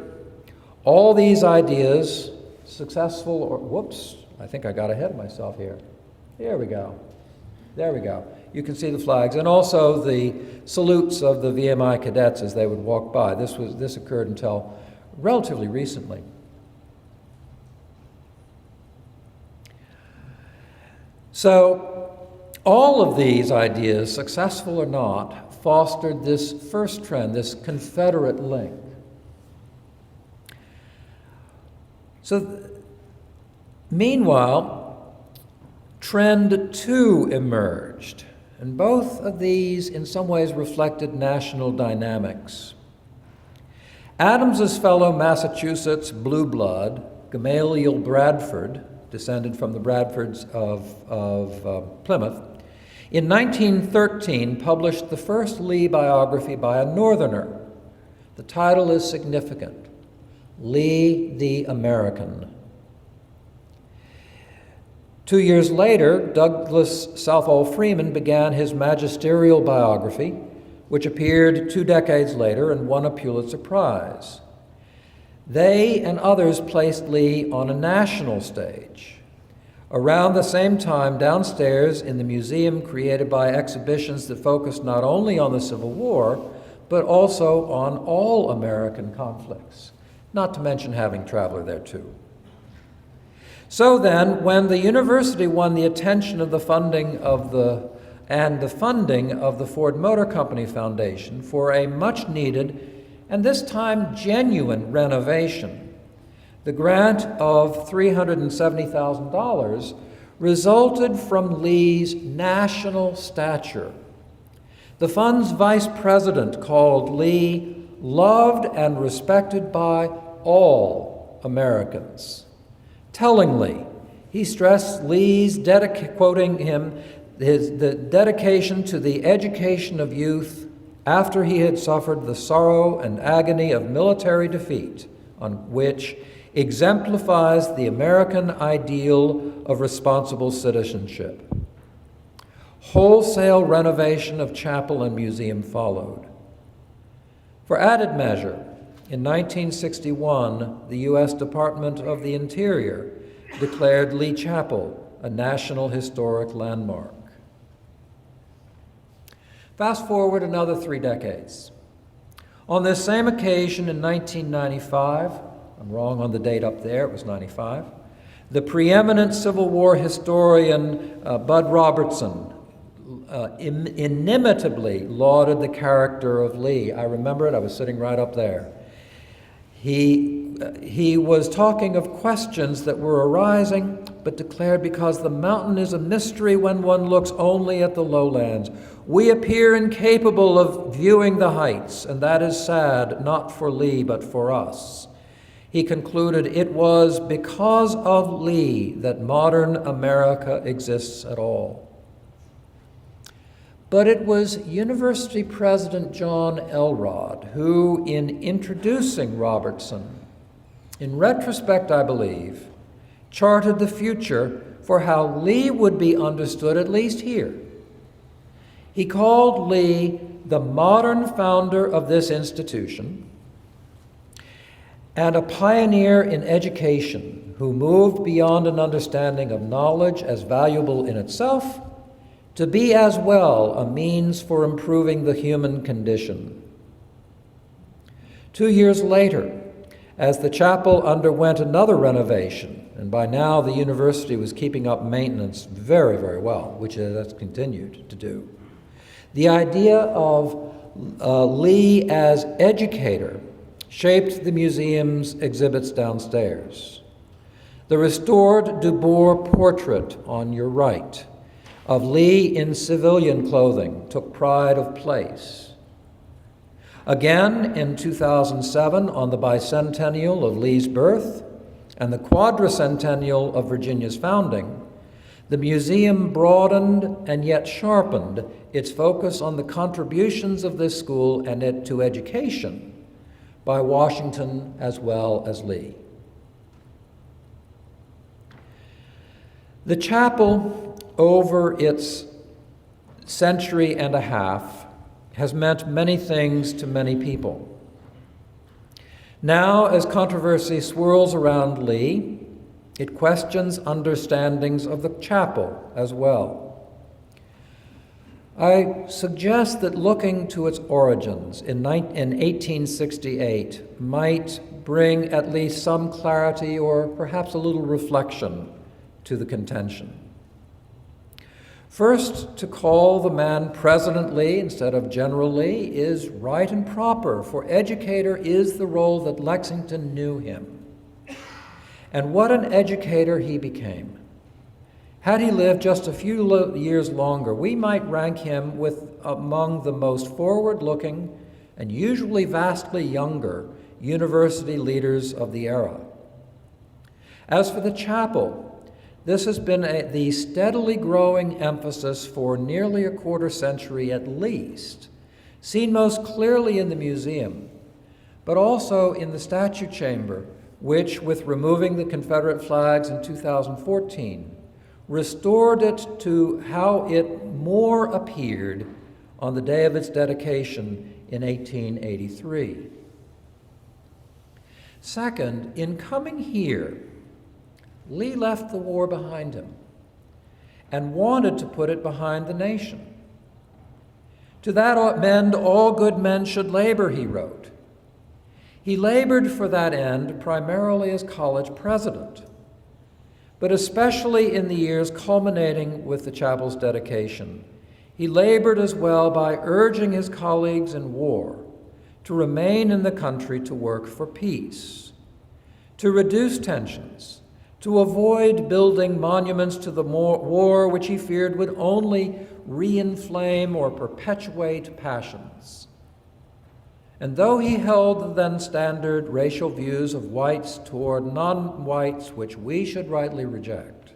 [SPEAKER 1] All these ideas successful, or whoops, I think I got ahead of myself here. There we go. There we go. You can see the flags, and also the salutes of the VMI cadets as they would walk by. This occurred until relatively recently. So all of these ideas, successful or not, fostered this first trend, this Confederate link. So meanwhile, trend two emerged, and both of these in some ways reflected national dynamics. Adams's fellow Massachusetts blue blood, Gamaliel Bradford, descended from the Bradfords of Plymouth, in 1913 published the first Lee biography by a Northerner. The title is significant, Lee the American. 2 years later, Douglas Southall Freeman began his magisterial biography, which appeared 2 decades later and won a Pulitzer Prize. They and others placed Lee on a national stage. Around the same time, downstairs in the museum created by exhibitions that focused not only on the Civil War, but also on all American conflicts, not to mention having Traveler there too. So then, when the university won the attention of the funding of the Ford Motor Company Foundation for a much-needed and this time genuine renovation, the grant of $370,000 resulted from Lee's national stature. The fund's vice president called Lee loved and respected by all Americans. Tellingly, he stressed Lee's quoting him, the dedication to the education of youth after he had suffered the sorrow and agony of military defeat, on which exemplifies the American ideal of responsible citizenship. Wholesale renovation of chapel and museum followed. For added measure, in 1961, the U.S. Department of the Interior declared Lee Chapel a National Historic Landmark. Fast forward another 3 decades. On this same occasion in 1995, I'm wrong on the date up there, it was 95, the preeminent Civil War historian Bud Robertson inimitably lauded the character of Lee. I remember it, I was sitting right up there. He was talking of questions that were arising, but declared, because the mountain is a mystery when one looks only at the lowlands, we appear incapable of viewing the heights, and that is sad, not for Lee, but for us. He concluded, it was because of Lee that modern America exists at all. But it was University President John Elrod who, in introducing Robertson, in retrospect, I believe, charted the future for how Lee would be understood, at least here. He called Lee the modern founder of this institution and a pioneer in education who moved beyond an understanding of knowledge as valuable in itself to be as well a means for improving the human condition. 2 years later, as the chapel underwent another renovation, and by now the university was keeping up maintenance very, very well, which it has continued to do, the idea of Lee as educator shaped the museum's exhibits downstairs. The restored Du Bois portrait on your right of Lee in civilian clothing took pride of place. Again, in 2007, on the bicentennial of Lee's birth and the quadricentennial of Virginia's founding, the museum broadened and yet sharpened its focus on the contributions of this school and it to education by Washington as well as Lee. The chapel, over its century and a half, has meant many things to many people. Now, as controversy swirls around Lee, It questions understandings of the chapel as well. I suggest that looking to its origins in 1868 might bring at least some clarity or perhaps a little reflection to the contention. First, to call the man President Lee instead of General Lee is right and proper, for educator is the role that Lexington knew him. And what an educator he became. Had he lived just a few years longer, we might rank him among the most forward-looking and usually vastly younger university leaders of the era. As for the chapel, this has been the steadily growing emphasis for nearly a quarter century at least, seen most clearly in the museum, but also in the statue chamber, which, with removing the Confederate flags in 2014, restored it to how it more appeared on the day of its dedication in 1883. Second, in coming here, Lee left the war behind him and wanted to put it behind the nation. To that end, all good men should labor, he wrote. He labored for that end primarily as college president, but especially in the years culminating with the chapel's dedication. He labored as well by urging his colleagues in war to remain in the country to work for peace, to reduce tensions, to avoid building monuments to the war which he feared would only re-inflame or perpetuate passions. And though he held the then standard racial views of whites toward non-whites, which we should rightly reject,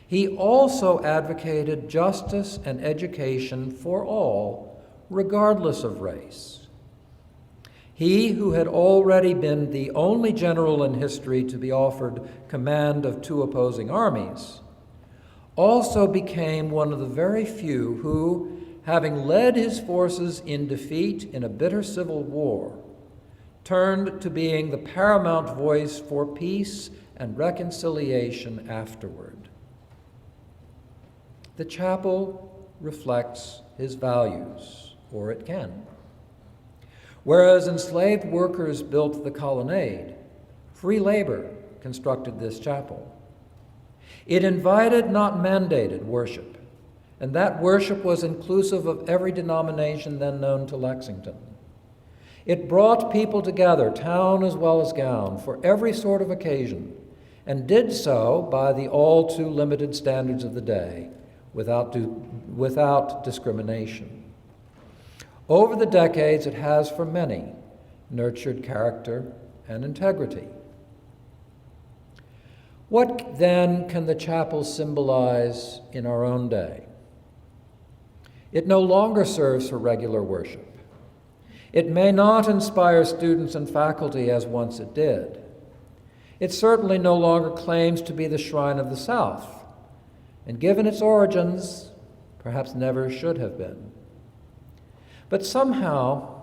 [SPEAKER 1] he also advocated justice and education for all, regardless of race. He, who had already been the only general in history to be offered command of two opposing armies, also became one of the very few who, having led his forces in defeat in a bitter civil war, turned to being the paramount voice for peace and reconciliation afterward. The chapel reflects his values, or it can. Whereas enslaved workers built the colonnade, free labor constructed this chapel. It invited, not mandated, worship, and that worship was inclusive of every denomination then known to Lexington. It brought people together, town as well as gown, for every sort of occasion, and did so by the all too limited standards of the day, without discrimination. Over the decades, it has, for many, nurtured character and integrity. What then can the chapel symbolize in our own day? It no longer serves for regular worship. It may not inspire students and faculty as once it did. It certainly no longer claims to be the shrine of the South, and given its origins, perhaps never should have been. But somehow,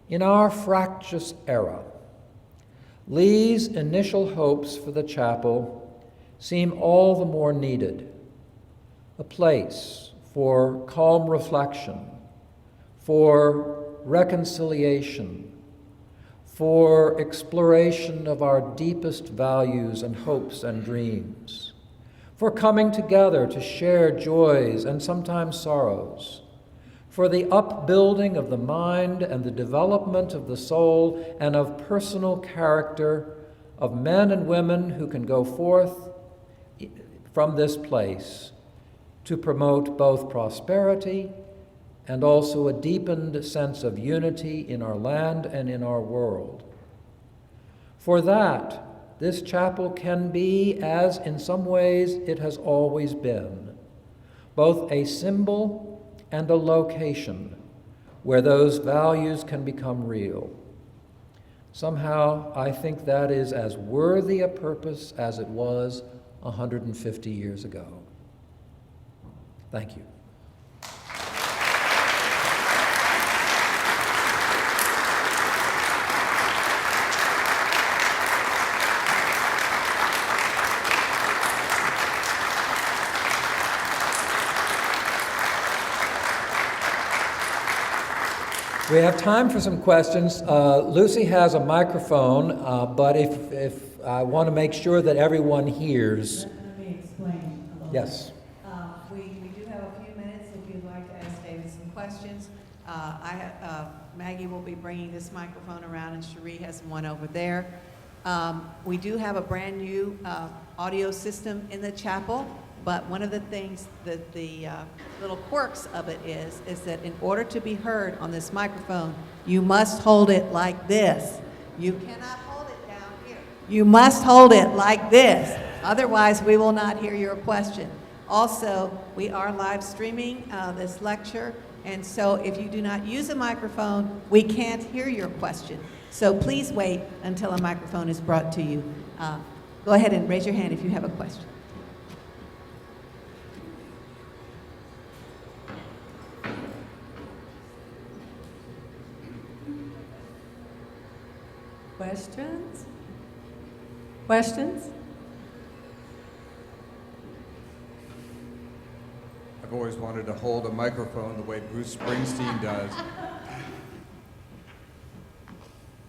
[SPEAKER 1] in our fractious era, Lee's initial hopes for the chapel seem all the more needed. A place for calm reflection, for reconciliation, for exploration of our deepest values and hopes and dreams, for coming together to share joys and sometimes sorrows, for the upbuilding of the mind and the development of the soul and of personal character of men and women who can go forth from this place to promote both prosperity and also a deepened sense of unity in our land and in our world. For that, this chapel can be, as in some ways it has always been, both a symbol and a location where those values can become real. Somehow, I think that is as worthy a purpose as it was 150 years ago. Thank you. We have time for some questions. Lucy has a microphone, but if I want to make sure that everyone hears.
[SPEAKER 49] Let me explain a little
[SPEAKER 1] Yes.
[SPEAKER 49] bit. We do have a few minutes if you'd like to ask David some questions. Maggie will be bringing this microphone around, and Cherie has one over there. We do have a brand new audio system in the chapel, but one of the things that the little quirks of it is that in order to be heard on this microphone, you must hold it like this. You cannot hold it down here. You must hold it like this. Otherwise, we will not hear your question. Also, we are live streaming this lecture, and so if you do not use a microphone, we can't hear your question. So please wait until a microphone is brought to you. Go ahead and raise your hand if you have a question. Questions? Questions?
[SPEAKER 2] I've always wanted to hold a microphone the way Bruce Springsteen does.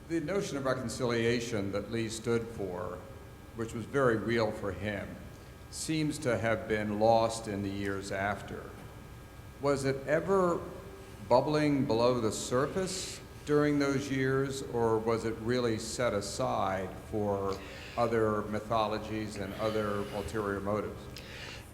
[SPEAKER 2] The notion of reconciliation that Lee stood for, which was very real for him, seems to have been lost in the years after. Was it ever bubbling below the surface during those years, or was it really set aside for other mythologies and other ulterior motives?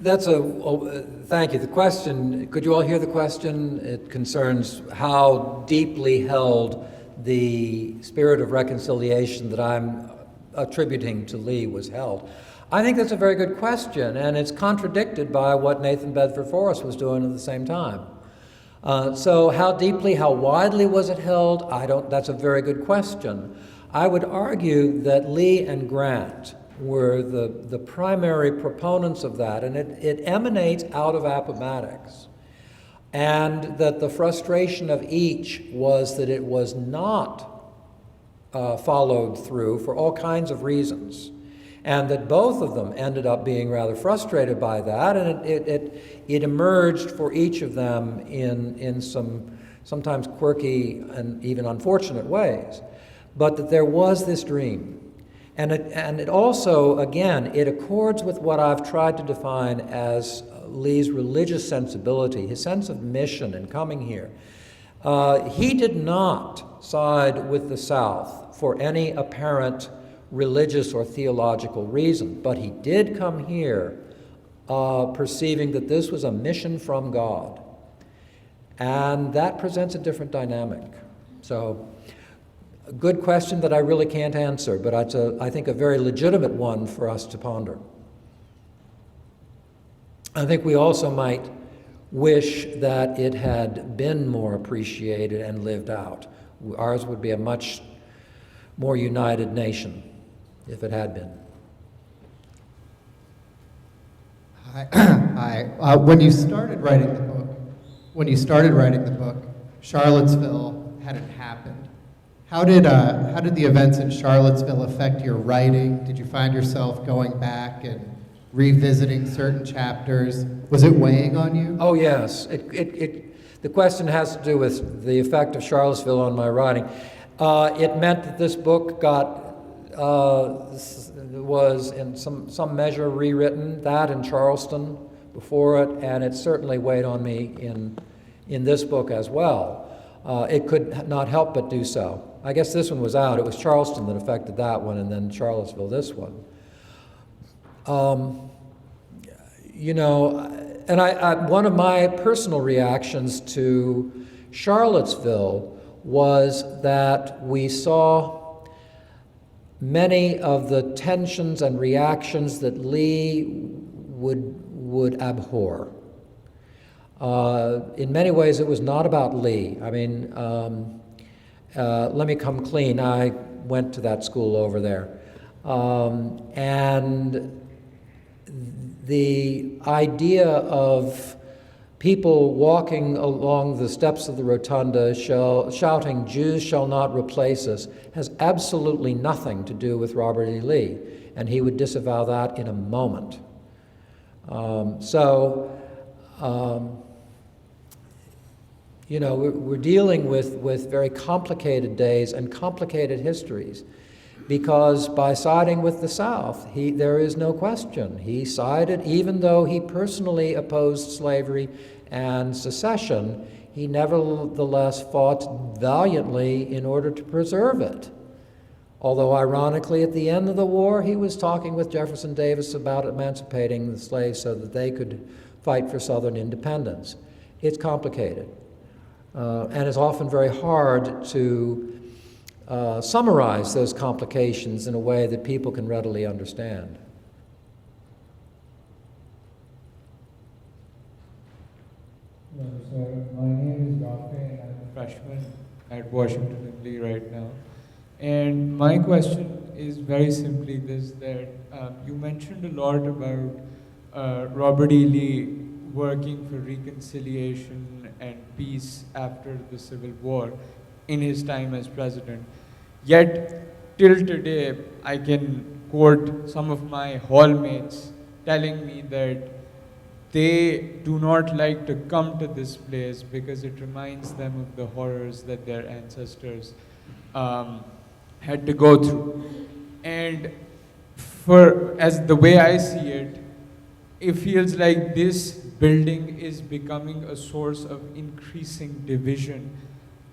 [SPEAKER 1] Thank you. The question, could you all hear the question? It concerns how deeply held the spirit of reconciliation that I'm attributing to Lee was held. I think that's a very good question, and it's contradicted by what Nathan Bedford Forrest was doing at the same time. So how deeply, how widely was it held? That's a very good question. I would argue that Lee and Grant were the primary proponents of that, and it emanates out of Appomattox. And that the frustration of each was that it was not followed through for all kinds of reasons. And that both of them ended up being rather frustrated by that, and it emerged for each of them in some sometimes quirky and even unfortunate ways. But that there was this dream. And it also, again, it accords with what I've tried to define as Lee's religious sensibility, his sense of mission in coming here. He did not side with the South for any apparent religious or theological reason, but he did come here perceiving that this was a mission from God. And that presents a different dynamic. So, a good question that I really can't answer, but it's I think a very legitimate one for us to ponder. I think we also might wish that it had been more appreciated and lived out. Ours would be a much more united nation if it had been.
[SPEAKER 3] Hi. When you started writing the book, Charlottesville hadn't happened. How did the events in Charlottesville affect your writing? Did you find yourself going back and revisiting certain chapters? Was it weighing on you?
[SPEAKER 1] Oh yes. The question has to do with the effect of Charlottesville on my writing. It meant that this book was in some measure rewritten, that in Charleston before it, and it certainly weighed on me in this book as well. It could not help but do so. I guess this one was out. It was Charleston that affected that one, and then Charlottesville this one. And one of my personal reactions to Charlottesville was that we saw many of the tensions and reactions that Lee would abhor. In many ways, it was not about Lee. I mean, let me come clean. I went to that school over there. And the idea of people walking along the steps of the rotunda shouting, "Jews shall not replace us," has absolutely nothing to do with Robert E. Lee. And he would disavow that in a moment. You know, we're dealing with very complicated days and complicated histories, because by siding with the South, there is no question. He sided, even though he personally opposed slavery and secession, he nevertheless fought valiantly in order to preserve it. Although ironically, at the end of the war, he was talking with Jefferson Davis about emancipating the slaves so that they could fight for Southern independence. It's complicated. And it's often very hard to summarize those complications in a way that people can readily understand.
[SPEAKER 4] Hello, sir. My name is Rafi, and I'm a freshman at Washington and Lee right now. And my question is very simply this, that you mentioned a lot about Robert E. Lee working for reconciliation and peace after the Civil War in his time as president. Yet, till today, I can quote some of my hallmates telling me that they do not like to come to this place because it reminds them of the horrors that their ancestors had to go through. And as the way I see it, it feels like this building is becoming a source of increasing division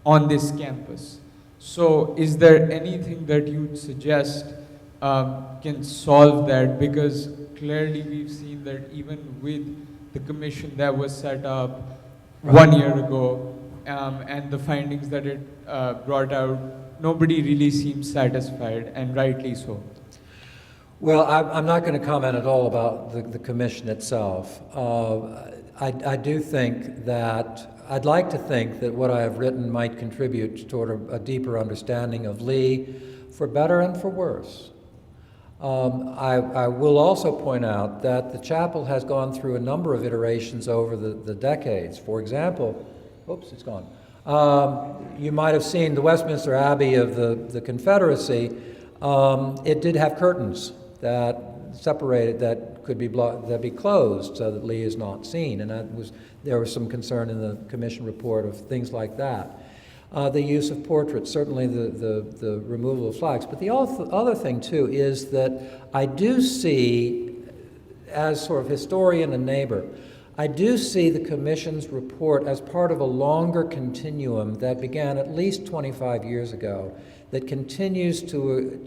[SPEAKER 4] on this campus. So is there anything that you'd suggest can solve that? Because clearly we've seen that even with the commission that was set up 1 year ago and the findings that it brought out, nobody really seems satisfied, and rightly so.
[SPEAKER 1] Well, I'm not going to comment at all about the commission itself. I do think that, I'd like to think that what I have written might contribute toward a deeper understanding of Lee, for better and for worse. I will also point out that the chapel has gone through a number of iterations over the decades. For example, oops, it's gone. You might have seen the Westminster Abbey of the Confederacy. It did have curtains that separated, that could be be closed so that Lee is not seen, and there was some concern in the commission report of things like that. The use of portraits, certainly the removal of flags. But the other thing too is that I do see, as sort of historian and neighbor, I do see the commission's report as part of a longer continuum that began at least 25 years ago, that continues to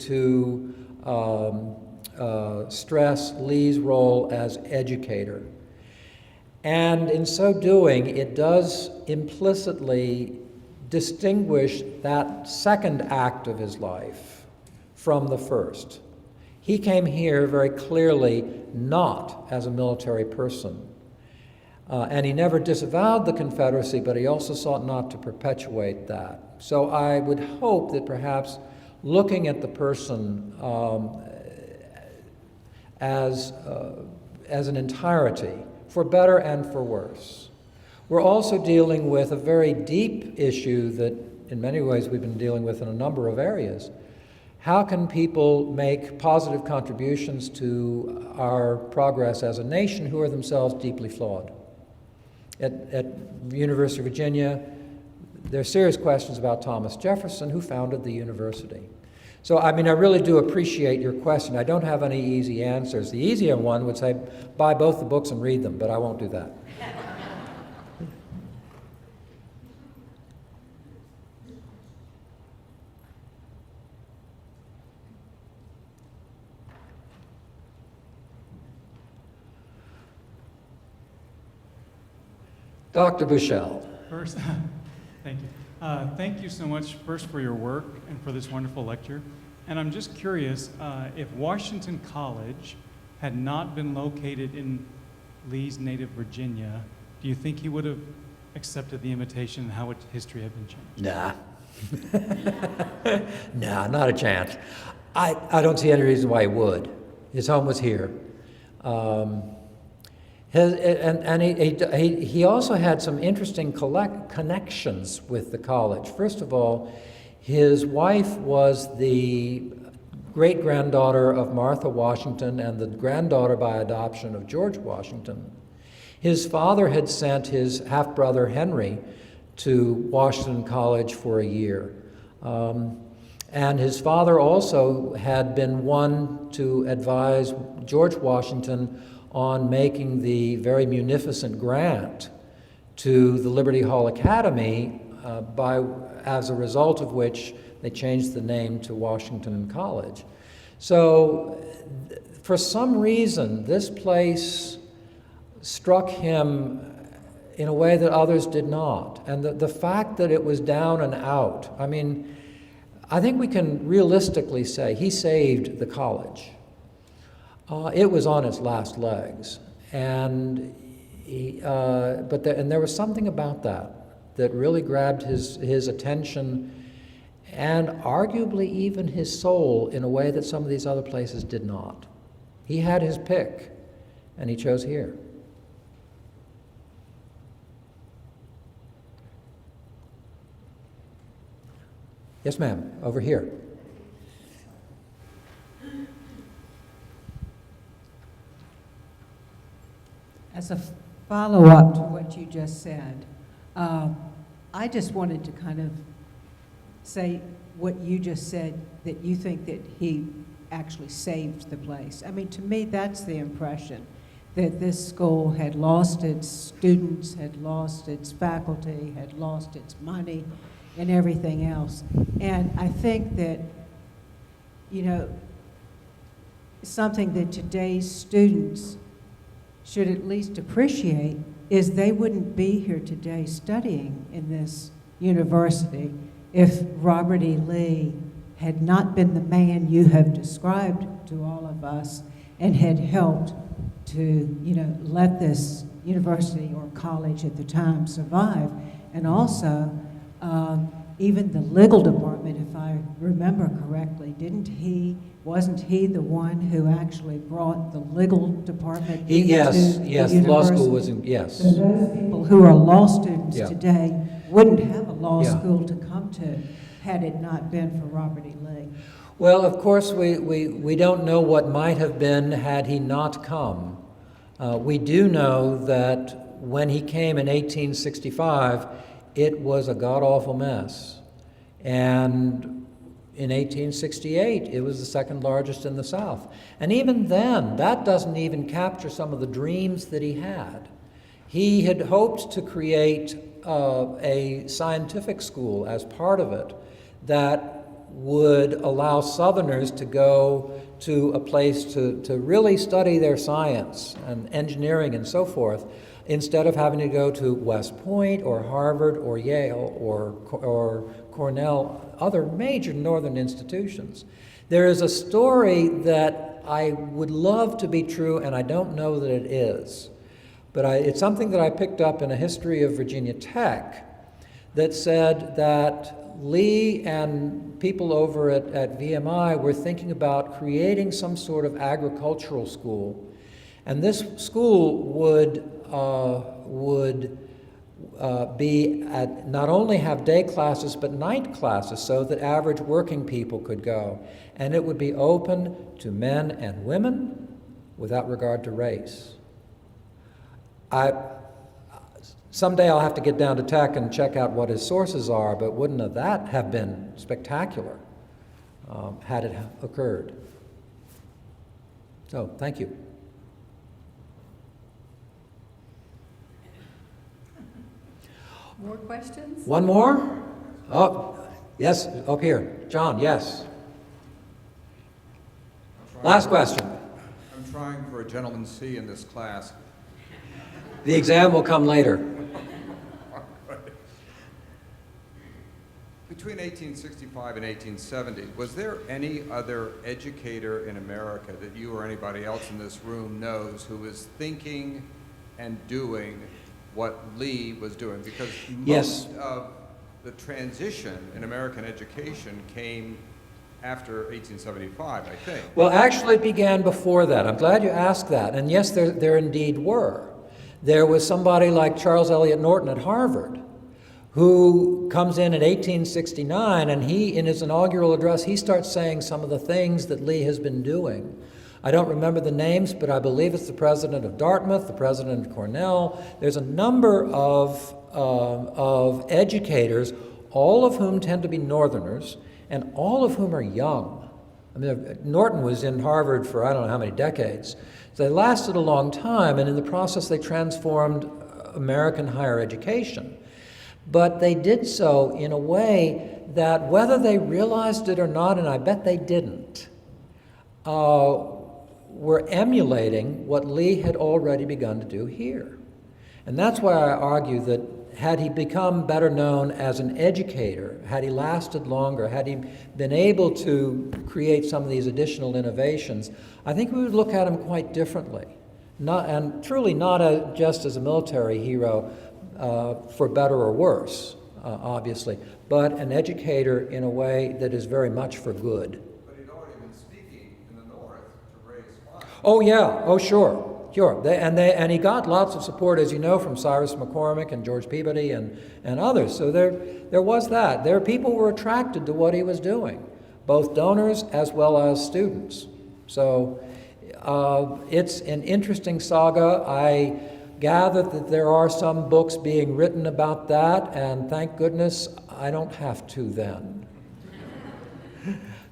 [SPEAKER 1] stress Lee's role as educator. And in so doing, it does implicitly distinguish that second act of his life from the first. He came here very clearly not as a military person. And he never disavowed the Confederacy, but he also sought not to perpetuate that. So I would hope that perhaps looking at the person as an entirety, for better and for worse. We're also dealing with a very deep issue that in many ways we've been dealing with in a number of areas. How can people make positive contributions to our progress as a nation who are themselves deeply flawed? At University of Virginia, there are serious questions about Thomas Jefferson, who founded the university. So, I mean, I really do appreciate your question. I don't have any easy answers. The easier one would say, buy both the books and read them, but I won't do that. Dr. Bushell.
[SPEAKER 5] First, thank you. Thank you so much, first, for your work and for this wonderful lecture. And I'm just curious, if Washington College had not been located in Lee's native Virginia, do you think he would have accepted the invitation, and how would history have been changed?
[SPEAKER 1] Nah. Nah, not a chance. I don't see any reason why he would. His home was here. He also had some interesting connections with the college. First of all, his wife was the great-granddaughter of Martha Washington and the granddaughter by adoption of George Washington. His father had sent his half-brother Henry to Washington College for a year. And his father also had been one to advise George Washington on making the very munificent grant to the Liberty Hall Academy, as a result of which they changed the name to Washington College. So for some reason, this place struck him in a way that others did not. And the fact that it was down and out, I mean, I think we can realistically say he saved the college. It was on its last legs. And there was something about that really grabbed his attention and arguably even his soul in a way that some of these other places did not. He had his pick, and he chose here. Yes, ma'am, over here.
[SPEAKER 6] As a follow-up to what you just said, I just wanted to kind of say what you just said, that you think that he actually saved the place. I mean, to me, that's the impression, that this school had lost its students, had lost its faculty, had lost its money, and everything else. And I think that, you know, something that today's students should at least appreciate is they wouldn't be here today studying in this university if Robert E. Lee had not been the man you have described to all of us and had helped to, you know, let this university or college at the time survive. And also, even the legal department, if I remember correctly, wasn't he the one who actually brought the legal department into
[SPEAKER 1] Yes,
[SPEAKER 6] the
[SPEAKER 1] law
[SPEAKER 6] university?
[SPEAKER 1] school was yes.
[SPEAKER 6] So those people who are law students
[SPEAKER 1] Yeah.
[SPEAKER 6] today wouldn't have a law
[SPEAKER 1] Yeah.
[SPEAKER 6] school to come to had it not been for Robert E. Lee.
[SPEAKER 1] Well, of course, we don't know what might have been had he not come. We do know that when he came in 1865, it was a god-awful mess. And in 1868, it was the second largest in the South. And even then, that doesn't even capture some of the dreams that he had. He had hoped to create a scientific school as part of it that would allow Southerners to go to a place to really study their science and engineering and so forth, instead of having to go to West Point or Harvard or Yale or Cornell, other major northern institutions. There is a story that I would love to be true, and I don't know that it is. But it's something that I picked up in a history of Virginia Tech that said that Lee and people over at VMI were thinking about creating some sort of agricultural school. And this school would not only have day classes, but night classes so that average working people could go. And it would be open to men and women without regard to race. Someday I'll have to get down to Tech and check out what his sources are, but wouldn't that have been spectacular had it occurred? So, thank you.
[SPEAKER 7] More questions?
[SPEAKER 1] One more? Oh, yes, up here. John, yes. Last question.
[SPEAKER 2] I'm trying for a gentleman's C in this class.
[SPEAKER 1] The exam will come later.
[SPEAKER 2] Between 1865 and 1870, was there any other educator in America that you or anybody else in this room knows who was thinking and doing what Lee was doing? Because most of the transition in American education came after 1875, I think.
[SPEAKER 1] Well, actually, it began before that. I'm glad you asked that. And yes, there indeed were. There was somebody like Charles Eliot Norton at Harvard who comes in 1869, and he, in his inaugural address, he starts saying some of the things that Lee has been doing. I don't remember the names, but I believe it's the president of Dartmouth, the president of Cornell. There's a number of educators, all of whom tend to be Northerners, and all of whom are young. I mean, Norton was in Harvard for I don't know how many decades. So they lasted a long time, and in the process they transformed American higher education. But they did so in a way that, whether they realized it or not, and I bet they didn't, were emulating what Lee had already begun to do here. And that's why I argue that had he become better known as an educator, had he lasted longer, had he been able to create some of these additional innovations, I think we would look at him quite differently. And truly not just as a military hero, for better or worse, obviously, but an educator in a way that is very much for good.
[SPEAKER 2] But he'd already been speaking in the North to raise funds.
[SPEAKER 1] Oh yeah, oh sure. And he got lots of support, as you know, from Cyrus McCormick and George Peabody and others. So there was that. People were attracted to what he was doing, both donors as well as students. So it's an interesting saga. I gather that there are some books being written about that, and thank goodness I don't have to then.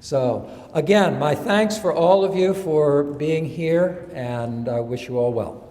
[SPEAKER 1] So, again, my thanks for all of you for being here, and I wish you all well.